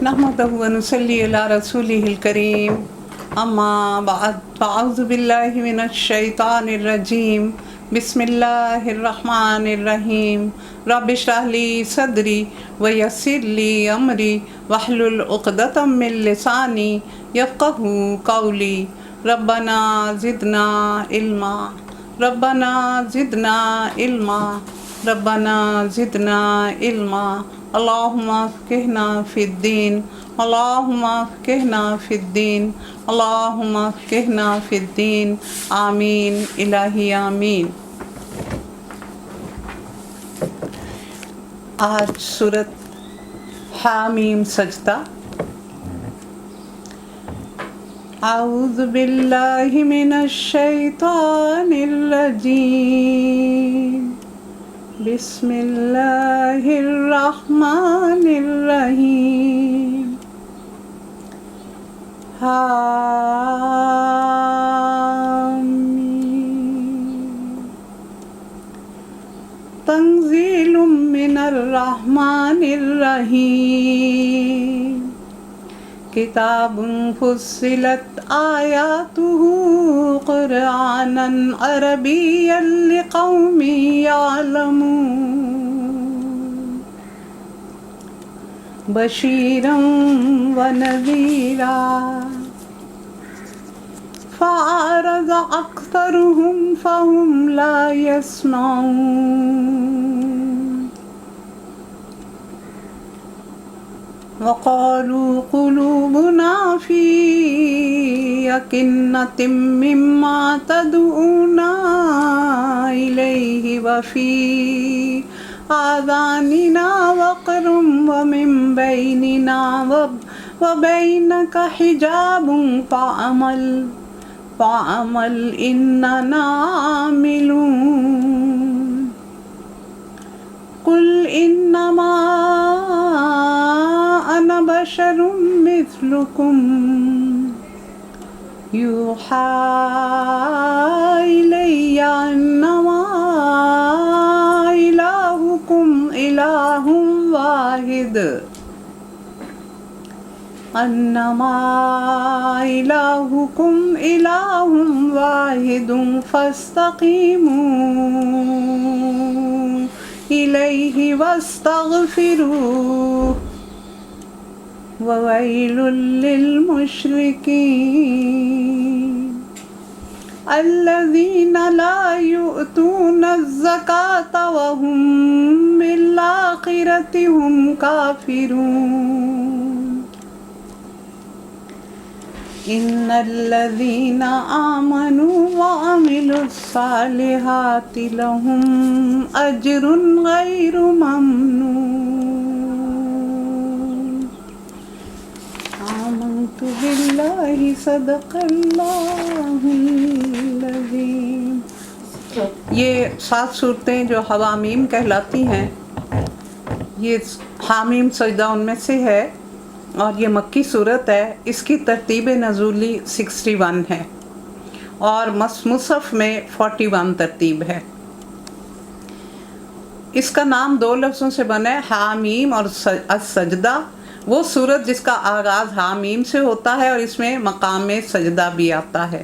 نحمده ونصلي على رسوله الكريم اما بعد فاعوذ بالله من الشيطان الرجيم بسم الله الرحمن الرحيم رب اشرح لي صدري ويسر لي امري واحلل عقدة من لساني يفقهوا قولي ربنا زدنا علما ربنا زدنا علما ربنا زدنا علما اللهم فقهنا في الدين اللهم فقهنا في الدين اللهم فقهنا في الدين آمین الہی آمین۔ آج سورت حامیم سجدہ۔ اعوذ باللہ من الشیطان الرجیم بسم اللہ الرحمن الرحیم حامیم تنزیل من الرحمن الرحیم کتاب فصلت آیاتہ قرآنا عربیا لقوم یعلمون بشیرا ونذیرا فأعرض أكثرهم فهم لا يسمعون وقالوا قلوبنا في أكنة مما تدعونا إليه وفي آذاننا وقر ومن بيننا وبينك حجاب فاعمل إننا عاملون قل إنما أنا بشر مثلكم يوحى إلي أنما إلهكم إله واحد فاستقيموا إليه واستغفروه وويل للمشركين الذين لا يؤتون الزكاة وهم بالآخرة هم كافرون إن الذين آمنوا وعملوا الصالحات لهم أجر غير ممنون آمنت بالله صدق اللہ العظیم۔ یہ 7 صورتیں جو حوامیم کہلاتی ہیں، یہ حامیم سجدہ ان میں سے ہے اور یہ مکی صورت ہے۔ اس کی ترتیب نزولی 61 ہے اور مصحف میں 41 ترتیب ہے۔ اس کا نام 2 لفظوں سے بنا ہے، حامیم اور السجدہ۔ وہ صورت جس کا آغاز حامیم سے ہوتا ہے اور اس میں مقام سجدہ بھی آتا ہے۔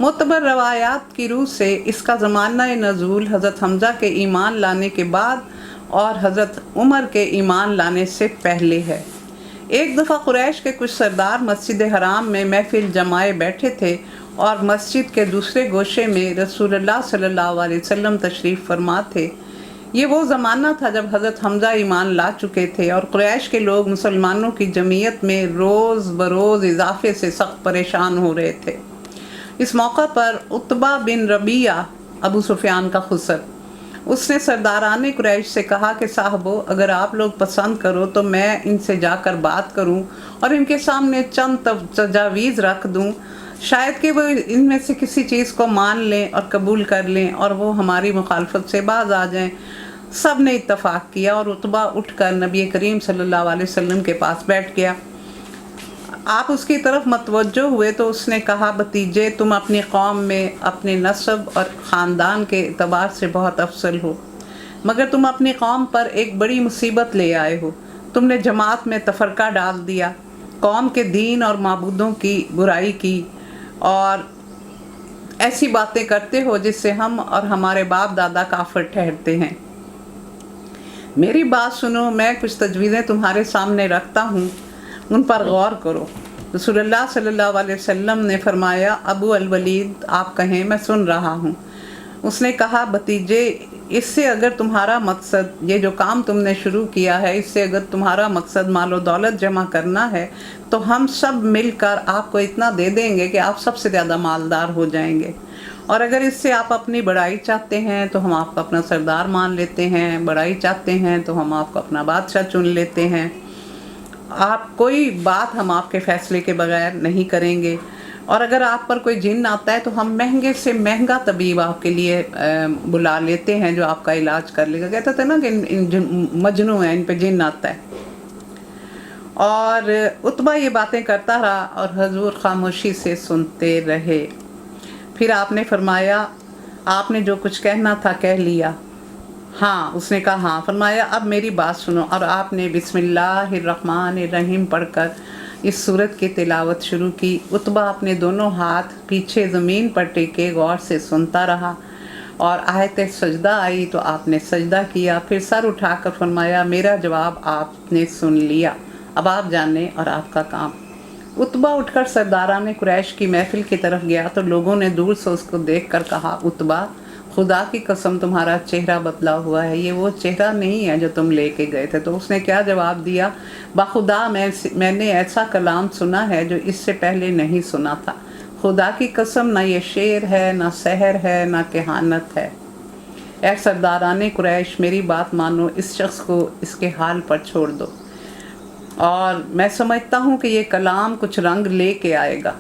معتبر روایات کی روح سے اس کا زمانہ نزول حضرت حمزہ کے ایمان لانے کے بعد اور حضرت عمر کے ایمان لانے سے پہلے ہے۔ ایک دفعہ قریش کے کچھ سردار مسجد حرام میں محفل جمائے بیٹھے تھے اور مسجد کے دوسرے گوشے میں رسول اللہ صلی اللہ علیہ وسلم تشریف فرما تھے۔ یہ وہ زمانہ تھا جب حضرت حمزہ ایمان لا چکے تھے اور قریش کے لوگ مسلمانوں کی جمعیت میں روز بروز اضافے سے سخت پریشان ہو رہے تھے۔ اس موقع پر عتبہ بن ربیعہ ابو سفیان کا خسر، اس نے سرداران قریش سے کہا کہ صاحبو، اگر آپ لوگ پسند کرو تو میں ان سے جا کر بات کروں اور ان کے سامنے چند تجاویز رکھ دوں، شاید کہ وہ ان میں سے کسی چیز کو مان لیں اور قبول کر لیں اور وہ ہماری مخالفت سے باز آ جائیں۔ سب نے اتفاق کیا اور عتبہ اٹھ کر نبی کریم صلی اللہ علیہ وسلم کے پاس بیٹھ گیا۔ آپ اس کی طرف متوجہ ہوئے تو اس نے کہا، بھتیجے، تم اپنی قوم میں اپنے نسب اور خاندان کے اعتبار سے بہت افضل ہو، مگر تم اپنی قوم پر ایک بڑی مصیبت لے آئے ہو۔ तुमने जमात में तफरका डाल दिया, कौम के दीन और माबूदों की बुराई की और ऐसी बातें करते हो जिससे हम और हमारे बाप दादा काफिर ठहरते हैं। मेरी बात सुनो, मैं कुछ तजवीज़ें तुम्हारे सामने रखता हूँ, उन पर गौर करो। रसूलुल्लाह सल्लल्लाहु अलैहि वसल्लम ने फरमाया, अबू अल वलीद आप कहें, मैं सुन रहा हूँ। उसने कहा, भतीजे, इससे अगर तुम्हारा मकसद, ये जो काम तुमने शुरू किया है, इससे अगर तुम्हारा मकसद मालो दौलत जमा करना है तो हम सब मिलकर आपको इतना दे देंगे कि आप सबसे ज़्यादा मालदार हो जाएंगे। और अगर इससे आप अपनी बड़ाई चाहते हैं तो हम आपको अपना सरदार मान लेते हैं, बड़ाई चाहते हैं तो हम आपको अपना बादशाह चुन लेते हैं। आप कोई बात हम आपके फैसले के बगैर नहीं करेंगे। और अगर आप पर कोई जिन आता है तो हम महंगे से महंगा तबीब आपके लिए बुला लेते हैं जो आपका इलाज कर लेगा। कहते थे ना कि मजनू है, इन पे जिन आता है। और उतबा ये बातें करता रहा और हजूर खामोशी से सुनते रहे। फिर आपने फरमाया, आपने जो कुछ कहना था कह लिया? हाँ। उसने कहा हाँ। फरमाया, अब मेरी बात सुनो। और आपने बिस्मिल्लाहिर्रहमानिर्रहीम पढ़कर इस सूरत की तिलावत शुरू की। उतबा अपने दोनों हाथ पीछे ज़मीन पर टेके गौर से सुनता रहा और आयत सजदा आई तो आपने सजदा किया। फिर सर उठाकर फरमाया, मेरा जवाब आपने सुन लिया, अब आप जाने और आपका काम। उतबा उठकर सरदारान कुरैश की महफिल की तरफ गया तो लोगों ने दूर से उसको देखकर कहा, उतबा, खुदा की कसम तुम्हारा चेहरा बदला हुआ है, ये वो चेहरा नहीं है जो तुम लेके गए थे। तो उसने क्या जवाब दिया, बाखुदा मैंने ऐसा कलाम सुना है जो इससे पहले नहीं सुना था। खुदा की कसम, ना ये शेर है, ना सहर है, ना कहानत है। ऐ सरदारान कुरैश, मेरी बात मानो, इस शख्स को इसके हाल पर छोड़ दो। और मैं समझता हूँ कि ये कलाम कुछ रंग लेके आएगा।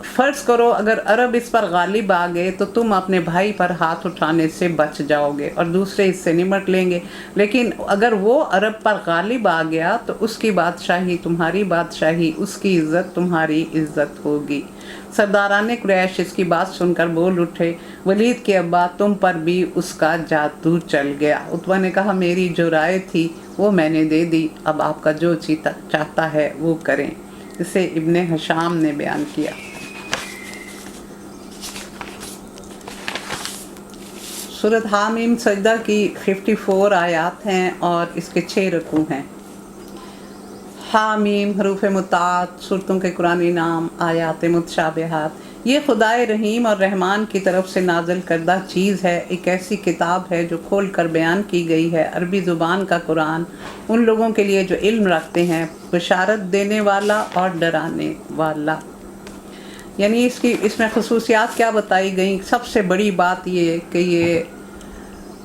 फ़र्ज़ करो अगर अरब इस पर गालिब आ गए तो तुम अपने भाई पर हाथ उठाने से बच जाओगे और दूसरे इससे निमट लेंगे। लेकिन अगर वो अरब पर गालिब आ गया तो उसकी बादशाही तुम्हारी बादशाही, उसकी इज़्ज़त तुम्हारी इज़्ज़त होगी। सरदारान कुरैश इसकी बात सुनकर बोल उठे, वलीद के अब्बा, तुम पर भी उसका जादू चल गया। उतबा ने कहा, मेरी जो राय थी वो मैंने दे दी, अब आपका जो चाहता है वो करें। इसे इब्ने हशाम ने बयान किया। सूरत हामीम सजदा की 54 आयात हैं और इसके 6 रकू हैं। हामीम हरूफ मुतात, सूरतों के कुरानी नाम, आयात मुतशाबिहात। ये खुदाए रहीम और रहमान की तरफ से नाज़िल करदा चीज़ है, एक ऐसी किताब है जो खोल कर बयान की गई है। अरबी ज़ुबान का कुरान उन लोगों के लिए जो इल्म रखते हैं, बशारत देने वाला और डराने वाला। यानी इसमें खसूसियात क्या बताई गई? सबसे बड़ी बात ये कि ये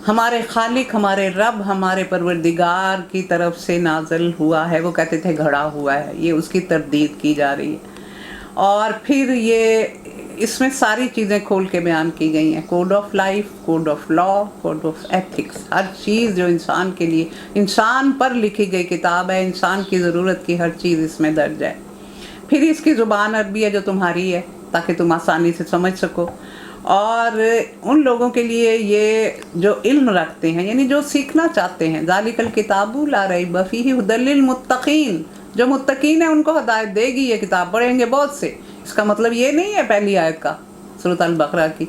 हमारे खालिक, हमारे रब, हमारे परवरदिगार की तरफ से नाज़िल हुआ है। वो कहते थे घड़ा हुआ है, ये उसकी तरदीद की जा रही है। और फिर ये इसमें सारी चीज़ें खोल के बयान की गई हैं। Code of life, code of law, code of ethics, हर चीज़ जो इंसान के लिए, इंसान पर लिखी गई किताब है। इंसान की ज़रूरत की हर चीज़ इसमें दर्ज है। फिर इसकी ज़ुबान अरबी है जो तुम्हारी है, ताकि तुम आसानी से समझ सको। और उन लोगों के लिए ये जो इल्म रखते हैं, यानी जो सीखना चाहते हैं, ज़ालिकल किताबु ला रैब फ़ीहि हुदल लिल मुत्तक़ीन, जो मुत्तकीन है उनको हदायत देगी ये किताब। पढ़ेंगे बहुत से, इसका मतलब ये नहीं है पहली आयत का सूरत अल बकरा की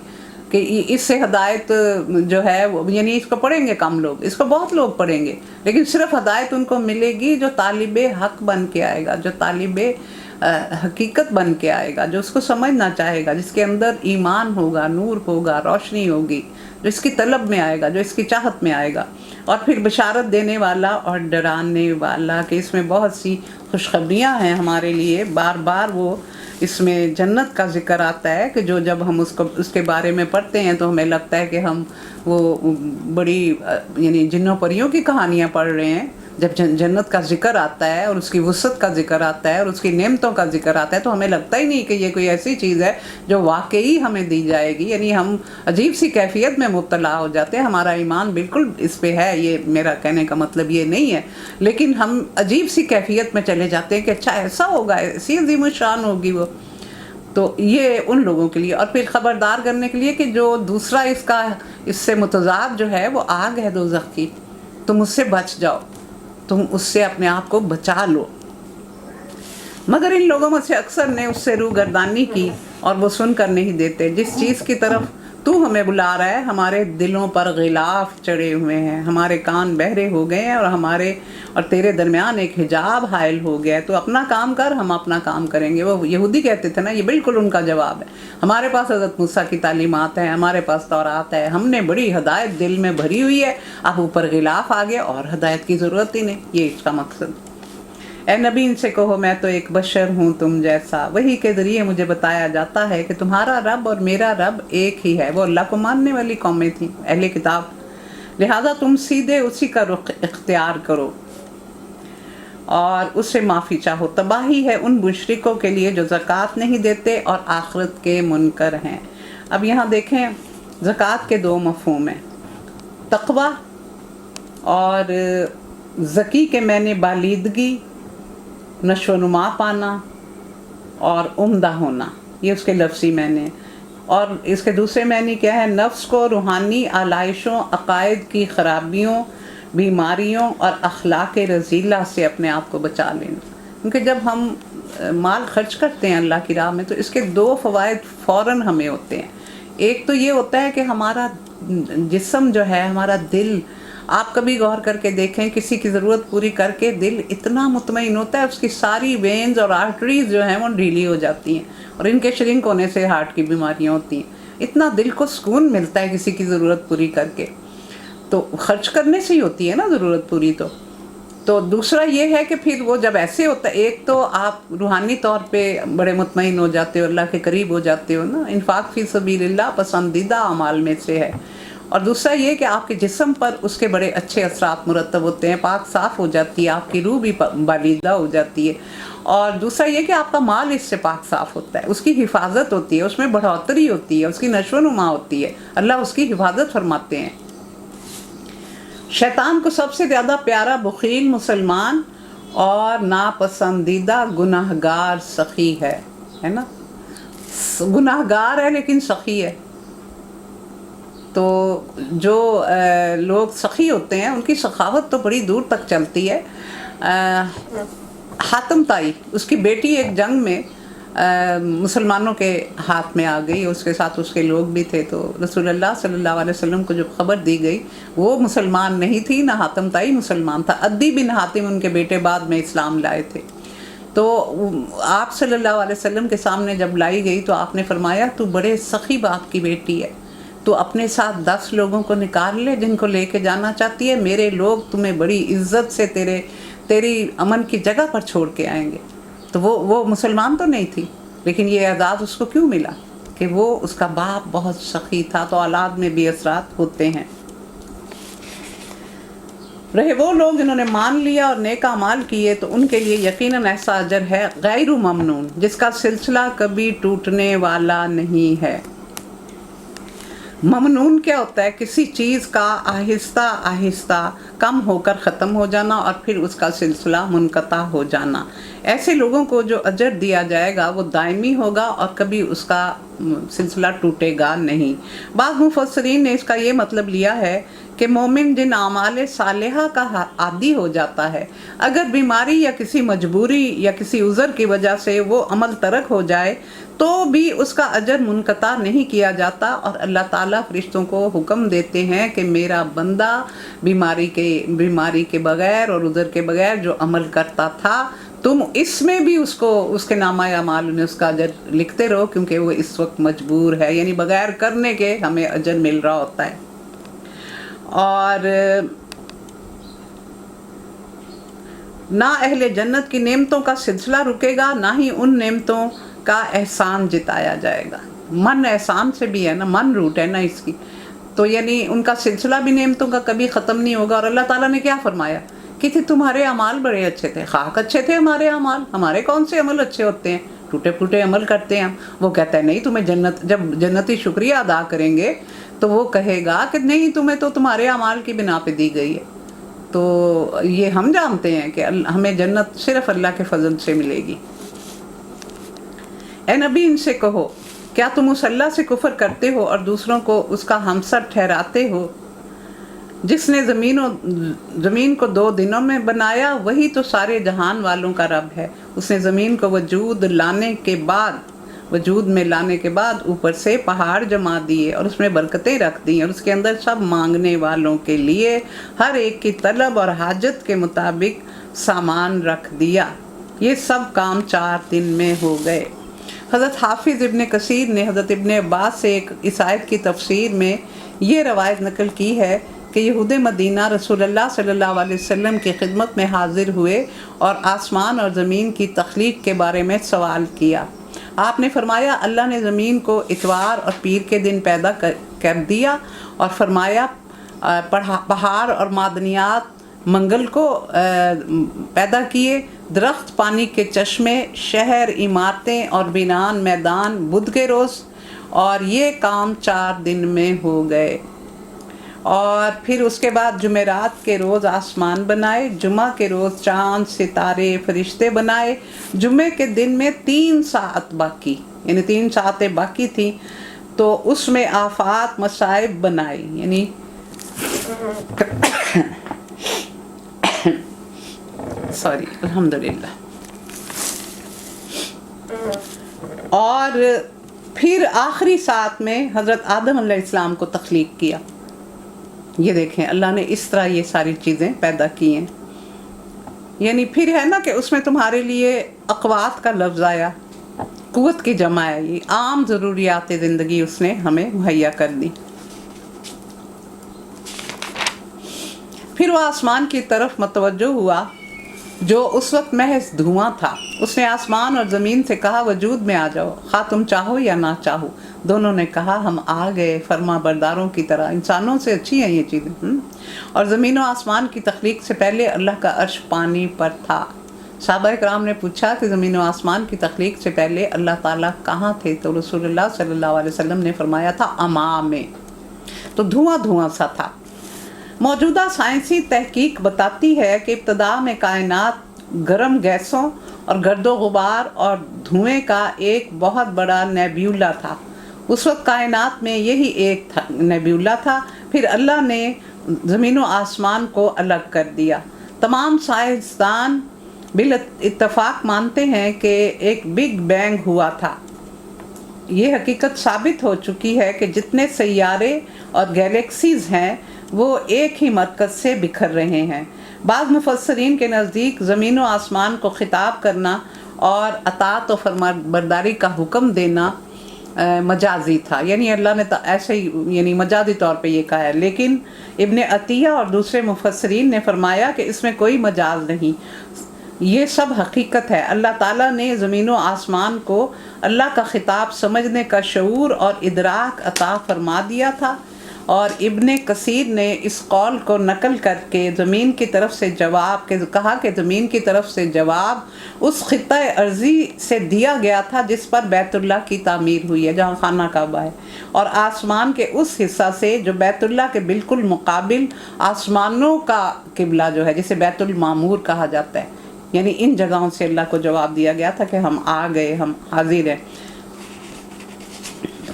कि इससे हदायत जो है वो, यानी इसको पढ़ेंगे कम लोग, इसको बहुत लोग पढ़ेंगे, लेकिन सिर्फ हदायत उनको मिलेगी जो तालिबे हक बन के आएगा, जो तालिबे हकीकत बन के आएगा, जो उसको समझना चाहेगा, जिसके अंदर ईमान होगा, नूर होगा, रोशनी होगी, जो इसकी तलब में आएगा, जो इसकी चाहत में आएगा। और फिर बशारत देने वाला और डराने वाला, कि इसमें बहुत सी खुशखबरियाँ हैं हमारे लिए। बार बार वो इसमें जन्नत का जिक्र आता है कि जो जब हम उसके बारे में पढ़ते हैं तो हमें लगता है कि हम वो बड़ी यानी जिन्नों परियों की कहानियाँ पढ़ रहे हैं। जब जन्नत का जिक्र आता है और उसकी वुसअत का जिक्र आता है और उसकी नेमतों का जिक्र आता है तो हमें लगता ही नहीं कि ये कोई ऐसी चीज़ है जो वाकई हमें दी जाएगी। यानी हम अजीब सी कैफियत में मुब्तला हो जाते हैं। हमारा ईमान बिल्कुल इस पे है, ये मेरा कहने का मतलब ये नहीं है, लेकिन हम अजीब सी कैफियत में चले जाते हैं कि अच्छा ऐसा होगा, ऐसी अजीम शान होगी वो। तो ये उन लोगों के लिए। और फिर ख़बरदार करने के लिए कि जो दूसरा इससे मुतज़ाद जो है वो आग है दोज़ख की, तुम उससे बच जाओ। तुम उससे अपने आप को बचा लो। मगर इन लोगों में से अक्सर ने उससे रूगर्दानी की और वो सुनकर नहीं देते। जिस चीज़ की तरफ तू हमें बुला रहा है हमारे दिलों पर गिलाफ चढ़े हुए हैं, हमारे कान बहरे हो गए हैं और तेरे दरमियान एक हिजाब हायल हो गया है। तो अपना काम कर, हम अपना काम करेंगे। वो यहूदी कहते थे ना, ये बिल्कुल उनका जवाब है। हमारे पास हज़रत मूसा की तालीमात है, हमारे पास तौरात है, हमने बड़ी हदायत दिल में भरी हुई है, अब ऊपर गिलाफ आ गया और हदायत की ज़रूरत ही नहीं। ये इसका मकसद। ए नबी, इनसे कहो मैं तो एक बशर हूँ तुम जैसा। वही के ज़रिए मुझे बताया जाता है कि तुम्हारा रब और मेरा रब एक ही है। वो अल्लाह को मानने वाली कौमें थी, अहले किताब, लिहाजा तुम सीधे उसी का रुख इख्तियार करो और उससे माफ़ी चाहो। तबाही है उन मुशरिकों के लिए जो ज़कात नहीं देते और आखिरत के मुनकर हैं। अब यहाँ देखें, ज़कात के दो मफ़हूम हैं, तक़वा और ज़की के मैंने बालिदगी, नशोनुमा पाना और उम्दा होना, ये उसके लफ्ज़ी मैंने। और इसके दूसरे मैंने क्या है, नफ्स को रूहानी आलाइशों, अकायद की ख़राबियों, बीमारियों और अखलाक रज़ीला से अपने आप को बचा लेना। क्योंकि जब हम माल खर्च करते हैं अल्लाह की राह में तो इसके दो फ़वाइद फ़ौरन हमें होते हैं। एक तो ये होता है कि हमारा जिस्म जो है, हमारा दिल, आप कभी गौर करके देखें, किसी की ज़रूरत पूरी करके दिल इतना मुतमईन होता है, उसकी सारी वेन्स और आर्टरीज जो हैं वो ढीली हो जाती हैं और इनके श्रिंक होने से हार्ट की बीमारियां होती हैं। इतना दिल को सुकून मिलता है किसी की ज़रूरत पूरी करके, तो खर्च करने से ही होती है ना ज़रूरत पूरी। तो दूसरा ये है कि फिर वो जब ऐसे होता है, एक तो आप रूहानी तौर पे बड़े मुतमईन हो जाते हो, अल्लाह के करीब हो जाते हो ना, इन्फाक फी सबीलिल्लाह पसंदीदा अमाल में से है। और दूसरा ये कि आपके जिस्म पर उसके बड़े अच्छे असरात मुरतब होते हैं, पाक साफ़ हो जाती है, आपकी रूह भी बालिदा हो जाती है। और दूसरा ये कि आपका माल इससे पाक साफ़ होता है, उसकी हिफाजत होती है, उसमें बढ़ोतरी होती है, उसकी नशोनुमा होती है, अल्लाह उसकी हिफाजत फरमाते हैं। शैतान को सबसे ज़्यादा प्यारा बख़ील मुसलमान और नापसंदीदा गुनाहगार सखी है ना। गुनाहगार है लेकिन सखी है। तो जो लोग सखी होते हैं उनकी सखावत तो बड़ी दूर तक चलती है। हातिम ताई, उसकी बेटी एक जंग में मुसलमानों के हाथ में आ गई, उसके साथ उसके लोग भी थे। तो रसूलुल्लाह सल्लल्लाहु अलैहि वसल्लम को जो खबर दी गई, वो मुसलमान नहीं थी, ना हातिम ताई मुसलमान था, अद्दी बिन हातिम उनके बेटे बाद में इस्लाम लाए थे। तो आप सल्लल्लाहु अलैहि वसल्लम के सामने जब लाई गई तो आपने फरमाया, तू बड़े सखी बाप की बेटी है, तो अपने साथ 10 लोगों को निकाल ले जिनको लेके जाना चाहती है, मेरे लोग तुम्हें बड़ी इज्जत से तेरी अमन की जगह पर छोड़ के आएंगे। तो वो मुसलमान तो नहीं थी, लेकिन ये एजाज़ उसको क्यों मिला कि वो उसका बाप बहुत सखी था। तो औलाद में भी असरात होते हैं। रहे वो लोग जिन्होंने मान लिया और नेक अमाल किए तो उनके लिए यकीनन ऐसा अजर है गैर ममनून, जिसका सिलसिला कभी टूटने वाला नहीं है। ममनून क्या होता है? किसी चीज़ का आहिस्ता आहिस्ता कम होकर ख़त्म हो जाना और फिर उसका सिलसिला मुनक़ता हो जाना। ऐसे लोगों को जो अजर दिया जाएगा वो दायमी होगा और कभी उसका सिलसिला टूटेगा नहीं। बाज़ मुफस्सिरीन ने इसका ये मतलब लिया है कि मोमिन जिन आमाल सालिहा का आदी हो जाता है, अगर बीमारी या किसी मजबूरी या किसी उज़र की वजह से वो अमल तरक हो जाए तो भी उसका अजर मुनक़ता नहीं किया जाता और अल्लाह ताला फरिश्तों को हुक्म देते हैं कि मेरा बंदा बीमारी के बग़ैर और उज़र के बग़ैर जो अमल करता था, तुम इसमें भी उसके नामा अमाल में उसका अजर लिखते रहो, क्योंकि वो इस वक्त मजबूर है, यानी बग़ैर करने के हमें अजर मिल रहा होता है। और ना अहले जन्नत की नेमतों का सिलसिला रुकेगा, ना ही उन नेमतों का एहसान जिताया जाएगा। मन एहसान से भी है ना, मन रूट है ना इसकी, तो यानी उनका सिलसिला भी नेमतों का कभी ख़त्म नहीं होगा। और अल्लाह ताला ने क्या फरमाया कि तुम्हारे अमाल बड़े अच्छे थे, खाक अच्छे थे हमारे अमाल, हमारे कौन से अमल अच्छे होते हैं, टूटे फूटे अमल करते हैं हम। वो कहता है नहीं, तुम्हें जन्नत, जब जन्नती शुक्रिया अदा करेंगे तो वो कहेगा कि नहीं, तुम्हें तो तुम्हारे अमाल की बिना पे दी गई है। तो ये हम जानते हैं कि हमें जन्नत सिर्फ अल्लाह के फजल से मिलेगी। ए नबी, इनसे कहो क्या तुम उस अल्लाह से कुफर करते हो और दूसरों को उसका हमसर ठहराते हो? जिसने ज़मीन को 2 दिनों में बनाया वही तो सारे जहान वालों का रब है। उसने ज़मीन को वजूद में लाने के बाद ऊपर से पहाड़ जमा दिए और उसमें बरकतें रख दी और उसके अंदर सब मांगने वालों के लिए हर एक की तलब और हाजत के मुताबिक सामान रख दिया। ये सब काम 4 दिन में हो गए। हज़रत हाफिज़ इब्न कसीर ने हज़रत इब्न अब्बास से एक इस आयत की तफसीर में ये रवायत नकल की है कि यहूद मदीना रसूलुल्लाह सल्लल्लाहु अलैहि वसल्लम की खिदमत में हाजिर हुए और आसमान और ज़मीन की तख्लीक के बारे में सवाल किया। आपने फरमाया, अल्लाह ने ज़मीन को इतवार और पीर के दिन पैदा कर दिया और फरमाया पहाड़ और मादनियात मंगल को पैदा किए, दरख्त, पानी के चश्मे, शहर, इमारतें और बिनान मैदान बुध के रोज़, और ये काम 4 दिन में हो गए। और फिर उसके बाद जुमेरात के रोज़ आसमान बनाए, जुमा के रोज़ चाँद, सितारे, फरिश्ते बनाए। जुमे के दिन में 3 सात बाकी, यानी 3 सातें बाकी थी, तो उसमें आफात मसाइब बनाई, यानी सॉरी, अल्हम्दुलिल्लाह। और फिर आखिरी सात में हज़रत आदम अलैहिस्सलाम को तख्लीक किया। ये देखें, अल्लाह ने इस तरह ये सारी चीज़ें पैदा की हैं। यानी फिर है ना कि उसमें तुम्हारे लिए अक़वात का लफ्ज़ आया, क़ुव्वत की जमा है, ये आम ज़रूरियात ज़िंदगी उसने हमें मुहैया कर दी। फिर वो आसमान की तरफ मतवज्जो हुआ जो उस वक्त महज धुआं था। उसने आसमान और ज़मीन से कहा, वजूद में आ जाओ, खा तुम चाहो या ना चाहो। दोनों ने कहा, हम आ गए, फर्मा बरदारों की तरह। इंसानों से अच्छी हैं ये चीज़ें। और ज़मीन और आसमान की तख्लीक से पहले अल्लाह का अर्श पानी पर था। सहाबा कराम ने पूछा कि ज़मीन और आसमान की तख्लीक से पहले अल्लाह ताला कहाँ थे? तो रसूलुल्लाह सल्लल्लाहु अलैहि वसल्लम ने फरमाया था, अमा में। तो धुआं धुआं सा था। मौजूदा साइंसी तहकीक बताती है कि इब्तदा में कायनात गर्म गैसों और गर्दो गुबार और धुएं का एक बहुत बड़ा नेब्यूला था। उस वक्त कायनात में यही एक नेब्यूला था। फिर अल्लाह ने ज़मीन और आसमान को अलग कर दिया। तमाम साइंसदान बिल इत्तफाक मानते हैं कि एक बिग बैंग हुआ था। ये हकीकत साबित हो चुकी है कि जितने सैयारे और गैलेक्सीज़ हैं वो एक ही मरकज़ से बिखर रहे हैं। बाज़ मुफस्सिरीन के नज़दीक ज़मीन और आसमान को खिताब करना और अताअत और फरमाबरदारी का हुक्म देना मजाजी था, यानी अल्लाह ने ऐसे ही यानी मजाजी तौर पे ये कहा है। लेकिन इब्न अतिया और दूसरे मुफस्सिरीन ने फरमाया कि इसमें कोई मजाज नहीं, ये सब हकीकत है। अल्लाह ताला ने ज़मीन और आसमान को अल्लाह का खिताब समझने का शऊर और इदराक अता फरमा दिया था। और इब्न कसीर ने इस कौल को नकल करके ज़मीन की तरफ से जवाब के कहा कि ज़मीन की तरफ से जवाब उस खित्ता अर्ज़ी से दिया गया था जिस पर बैतुल्लाह की तामीर हुई है, जहाँ खाना काबा है, और आसमान के उस हिस्सा से जो बैतुल्लाह के बिल्कुल मुकाबिल आसमानों का किबला जो है, जिसे बैतुल मामूर कहा जाता है, यानी इन जगहों से अल्लाह को जवाब दिया गया था कि हम आ गए, हम हाजिर हैं।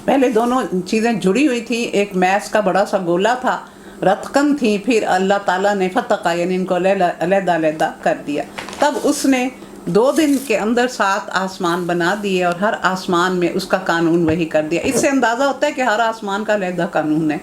पहले दोनों चीज़ें जुड़ी हुई थी, एक मैस का बड़ा सा गोला था, रतकन थी, फिर अल्लाह ताला ने फतका यानी इनको अलग-अलग कर दिया। तब उसने 2 दिन के अंदर 7 आसमान बना दिए और हर आसमान में उसका कानून वही कर दिया। इससे अंदाज़ा होता है कि हर आसमान का अलग कानून है।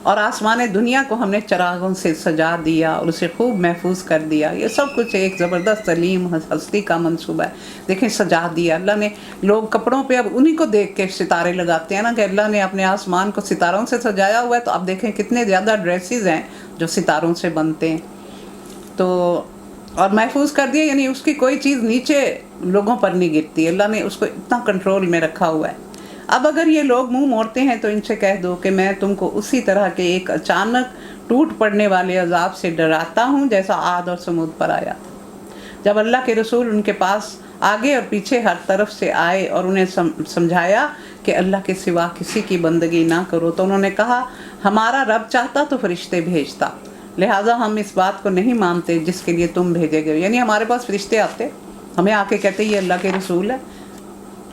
और आसमान दुनिया को हमने चरागों से सजा दिया और उसे खूब महफूज कर दिया। ये सब कुछ एक ज़बरदस्त अलीम हस्ती का मंसूबा है। देखें, सजा दिया अल्लाह ने। लोग कपड़ों पे अब उन्हीं को देख के सितारे लगाते हैं ना, कि अल्लाह ने अपने आसमान को सितारों से सजाया हुआ है। तो अब देखें कितने ज़्यादा ड्रेसेस हैं जो सितारों से बनते हैं, तो और महफूज कर दिया, यानी उसकी कोई चीज़ नीचे लोगों पर नहीं गिरती। अल्लाह ने उसको इतना कंट्रोल में रखा हुआ है। अब अगर ये लोग मुंह मोड़ते हैं तो इनसे कह दो कि मैं तुमको उसी तरह के एक अचानक टूट पड़ने वाले अजाब से डराता हूँ जैसा आद और समूद पर आया। जब अल्लाह के रसूल उनके पास आगे और पीछे हर तरफ से आए और उन्हें समझाया कि अल्लाह के सिवा किसी की बंदगी ना करो, तो उन्होंने कहा, हमारा रब चाहता तो फरिश्ते भेजता, लिहाजा हम इस बात को नहीं मानते जिसके लिए तुम भेजे गए। यानी हमारे पास फरिश्ते आते, हमें आके कहते ये अल्लाह के रसूल है,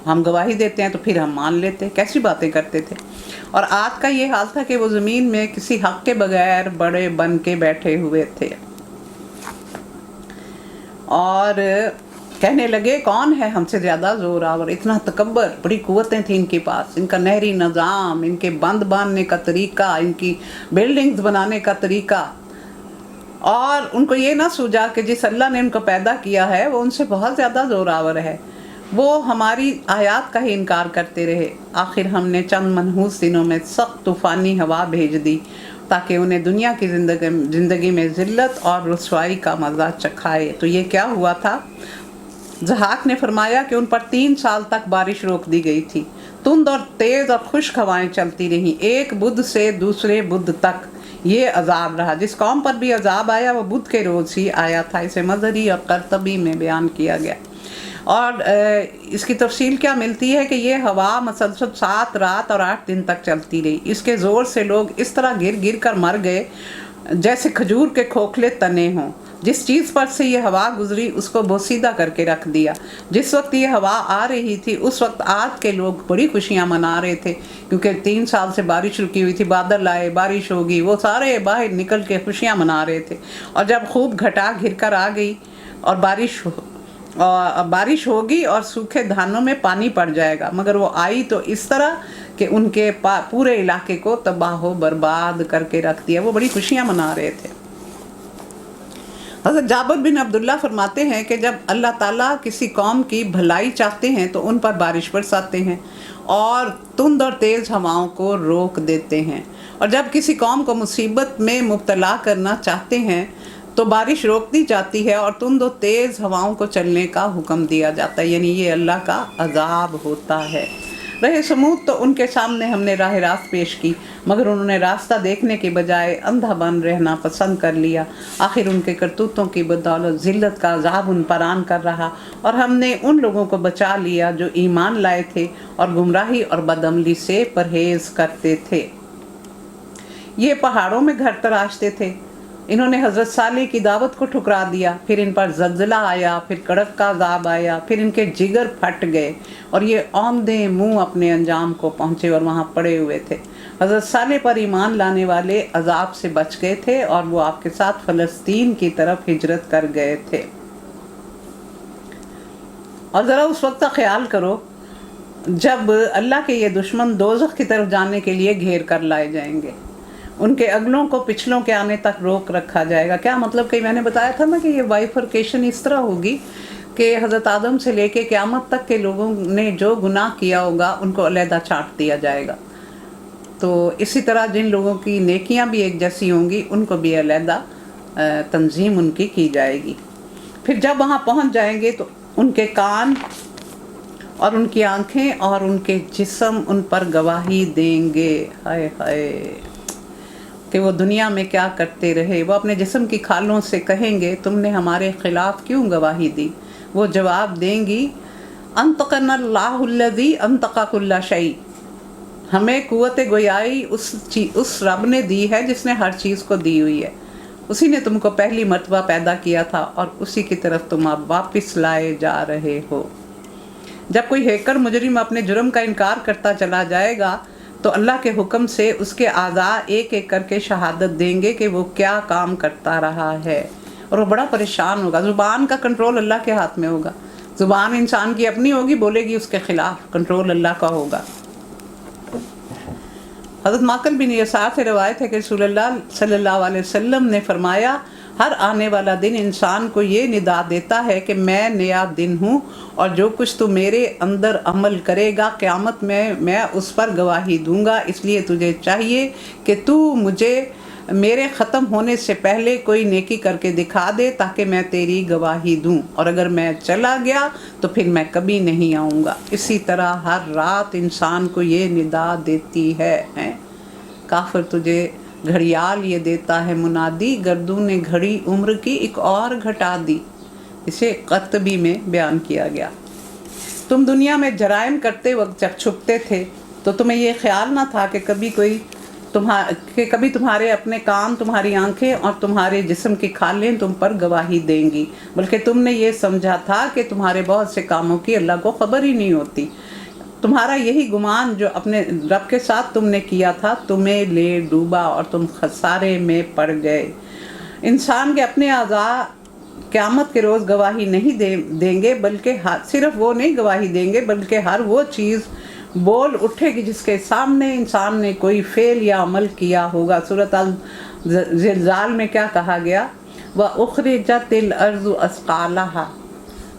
हम गवाही देते हैं तो फिर हम मान लेते, कैसी बातें करते थे। और आज का ये हाल था कि वो ज़मीन में किसी हक के बगैर बड़े बन के बैठे हुए थे और कहने लगे कौन है हमसे ज़्यादा ज़ोरावर। इतना तकब्बर, बड़ी क़ुव्वतें थी इनके पास, इनका नहरी निज़ाम, इनके बंद बांधने का तरीका, इनकी बिल्डिंग्स बनाने का तरीका। और उनको ये ना सूझा कि जिस अल्लाह ने उनको पैदा किया है वो उनसे बहुत ज़्यादा ज़ोरावर है। वो हमारी आयात का ही इनकार करते रहे। आखिर हमने चंद मनहूस दिनों में सख्त तूफ़ानी हवा भेज दी ताकि उन्हें दुनिया की ज़िंदगी में ज़िल्लत और रुसवाई का मज़ा चखाए। तो ये क्या हुआ था? ज़हाक ने फरमाया कि उन पर 3 साल तक बारिश रोक दी गई थी। तुंद और तेज़ और खुश्क हवाएं चलती रहीं। एक बुध से दूसरे बुध तक ये अजाब रहा। जिस कौम पर भी अजाब आया वो बुध के रोज़ ही आया था। इसे मज़हरी और करतबी में बयान किया गया। और इसकी तफसील क्या मिलती है कि ये हवा मसलसल 7 रात और 8 दिन तक चलती रही। इसके ज़ोर से लोग इस तरह गिर गिर कर मर गए जैसे खजूर के खोखले तने हों। जिस चीज़ पर से ये हवा गुजरी उसको बोसीदा करके रख दिया। जिस वक्त ये हवा आ रही थी उस वक्त आज के लोग बड़ी खुशियाँ मना रहे थे क्योंकि 3 साल से बारिश रुकी हुई थी, बादल आए, बारिश होगी, वो सारे बाहर निकल के खुशियाँ मना रहे थे। और जब खूब घटा घिर कर आ गई और बारिश होगी और सूखे धानों में पानी पड़ जाएगा, मगर वो आई तो इस तरह कि उनके पूरे इलाके को तबाह बर्बाद करके रख दिया। वो बड़ी खुशियाँ मना रहे थे। हज़रत जाबिर बिन अब्दुल्ला फरमाते हैं कि जब अल्लाह ताला किसी कौम की भलाई चाहते हैं तो उन पर बारिश बरसाते हैं और तुंद और तेज़ हवाओं को रोक देते हैं, और जब किसी कौम को मुसीबत में मुब्तला करना चाहते हैं तो बारिश रोक दी जाती है और तुंद और तेज़ हवाओं को चलने का हुक्म दिया जाता है। यानी ये अल्लाह का अजाब होता है। रहे समूद तो उनके सामने हमने राह रास्त पेश की, मगर उन्होंने रास्ता देखने के बजाय अंधा बन रहना पसंद कर लिया। आखिर उनके करतूतों की बदौलत ज़िल्लत का अजाब उन पर आन कर रहा और हमने उन लोगों को बचा लिया जो ईमान लाए थे और गुमराही और बदअमली से परहेज़ करते थे। ये पहाड़ों में घर तराशते थे। इन्होंने हज़रत सालेह की दावत को ठुकरा दिया। फिर इन पर ज़लज़ला आया, फिर कड़क का अज़ाब आया, फिर इनके जिगर फट गए और ये औंधे मुँह अपने अंजाम को पहुँचे और वहाँ पड़े हुए थे। हज़रत सालेह पर ईमान लाने वाले अज़ाब से बच गए थे और वो आपके साथ फ़लस्तीन की तरफ हिजरत कर गए थे। और ज़रा उस वक्त का ख्याल करो जब अल्लाह के ये दुश्मन दोज़ख की तरफ जाने के लिए घेर कर लाए जाएंगे। उनके अगलों को पिछलों के आने तक रोक रखा जाएगा। क्या मतलब कि मैंने बताया था ना कि ये बाइफरकेशन इस तरह होगी कि हज़रत आदम से लेके क़यामत तक के लोगों ने जो गुनाह किया होगा उनको अलहदा छांट दिया जाएगा। तो इसी तरह जिन लोगों की नेकियां भी एक जैसी होंगी उनको भी अलहदा तंजीम उनकी की जाएगी। फिर जब वहाँ पहुँच जाएंगे तो उनके कान और उनकी आँखें और उनके जिस्म उन पर गवाही देंगे। हाय हाय कि वो दुनिया में क्या करते रहे। वो अपने जिस्म की खालों से कहेंगे तुमने हमारे ख़िलाफ़ क्यों गवाही दी। वो जवाब देंगी अंतक़नल्लाहुल्लज़ी अंतक़ा कुल्ला शै, हमें क़ुव्वत गोयाई उस रब ने दी है जिसने हर चीज़ को दी हुई है। उसी ने तुमको पहली मर्तबा पैदा किया था और उसी की तरफ तुम अब वापस लाए जा रहे हो। जब कोई हैकर मुजरिम अपने जुर्म का इनकार करता चला जाएगा तो अल्लाह के हुक्म से उसके आज़ा एक एक करके शहादत देंगे कि वो क्या काम करता रहा है, और वो बड़ा परेशान होगा। ज़ुबान का कंट्रोल अल्लाह के हाथ में होगा। ज़ुबान इंसान की अपनी होगी, बोलेगी उसके ख़िलाफ़, कंट्रोल अल्लाह का होगा। हज़रत माक़िल बिन यसार से रवायत है कि रसूलुल्लाह सल्लल्लाहु अलैहि वसल्लम ने फरमाया हर आने वाला दिन इंसान को ये निदा देता है कि मैं नया दिन हूँ और जो कुछ तू मेरे अंदर अमल करेगा क़यामत में मैं उस पर गवाही दूंगा। इसलिए तुझे चाहिए कि तू मुझे मेरे ख़त्म होने से पहले कोई नेकी करके दिखा दे ताकि मैं तेरी गवाही दूं, और अगर मैं चला गया तो फिर मैं कभी नहीं आऊँगा। इसी तरह हर रात इंसान को ये निदा देती है काफिर तुझे घड़ियाल ये देता है मुनादी, गर्दू ने घड़ी उम्र की एक और घटा दी। इसे क़र्तबी में बयान किया गया। तुम दुनिया में जराइम करते वक्त जब छुपते थे तो तुम्हें ये ख्याल ना था कि कभी कोई کہ کبھی تمہارے اپنے کان، تمہاری آنکھیں اور تمہارے جسم کی کھالیں تم پر گواہی دیں گی، بلکہ تم نے یہ سمجھا تھا کہ تمہارے بہت سے کاموں کی اللہ کو خبر ہی نہیں ہوتی۔ تمہارا یہی گمان جو اپنے رب کے ساتھ تم نے کیا تھا تمہیں لے ڈوبا اور تم خسارے میں پڑ گئے۔ انسان کے اپنے اعضاء قیامت کے روز گواہی نہیں دیں گے، بلکہ صرف وہ نہیں گواہی دیں گے بلکہ ہر وہ چیز بول اٹھے گی جس کے سامنے انسان نے کوئی فعل یا عمل کیا ہوگا۔ سورۃ الزلزال میں کیا کہا گیا؟ وَأُخْرِجَتِ الْأَرْضُ أَثْقَالَهَا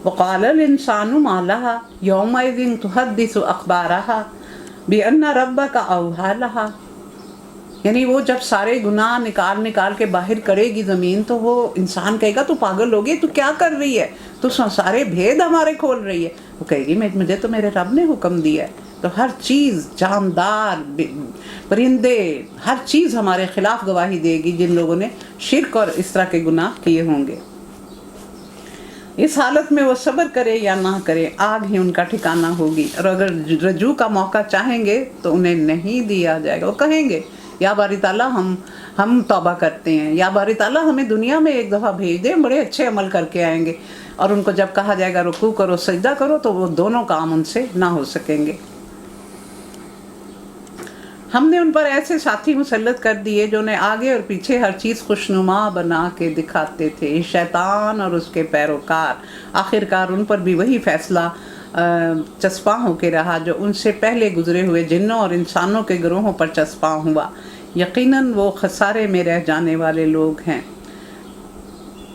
وَقَالَ الْإِنسَانُ مَا لَهَا يَوْمَئِذٍ تُحَدِّثُ أَخْبَارَهَا بِأَنَّ رَبَّكَ أَوْحَىٰ لَهَا، یعنی وہ جب سارے گناہ نکال کے باہر کرے گی زمین تو وہ انسان کہے گا تو پاگل ہو گئی، تو کیا کر رہی ہے، تو سارے بھید ہمارے کھول رہی ہے۔ وہ کہے گی مجھے تو میرے رب نے حکم دیا ہے۔ تو ہر چیز، جاندار، پرندے، ہر چیز ہمارے خلاف گواہی دے گی جن لوگوں نے شرک اور اس طرح کے گناہ کیے ہوں گے۔ اس حالت میں وہ صبر کرے یا نہ کرے، آگ ہی ان کا ٹھکانہ ہوگی، اور اگر رجوع کا موقع چاہیں گے تو انہیں نہیں دیا جائے گا۔ وہ کہیں گے یا باری تعالیٰ ہم توبہ کرتے ہیں، یا باری تعالیٰ ہمیں دنیا میں ایک دفعہ بھیج دیں، بڑے اچھے عمل کر کے آئیں گے۔ اور ان کو جب کہا جائے گا رکوع کرو، سجدہ کرو، تو وہ دونوں کام ان سے نہ ہو سکیں گے۔ ہم نے ان پر ایسے ساتھی مسلط کر دیے جو انہیں آگے اور پیچھے ہر چیز خوشنما بنا کے دکھاتے تھے۔ شیطان اور اس کے پیروکار، آخرکار ان پر بھی وہی فیصلہ چسپاں ہو کے رہا جو ان سے پہلے گزرے ہوئے جنوں اور انسانوں کے گروہوں پر چسپاں ہوا۔ یقیناً وہ خسارے میں رہ جانے والے لوگ ہیں۔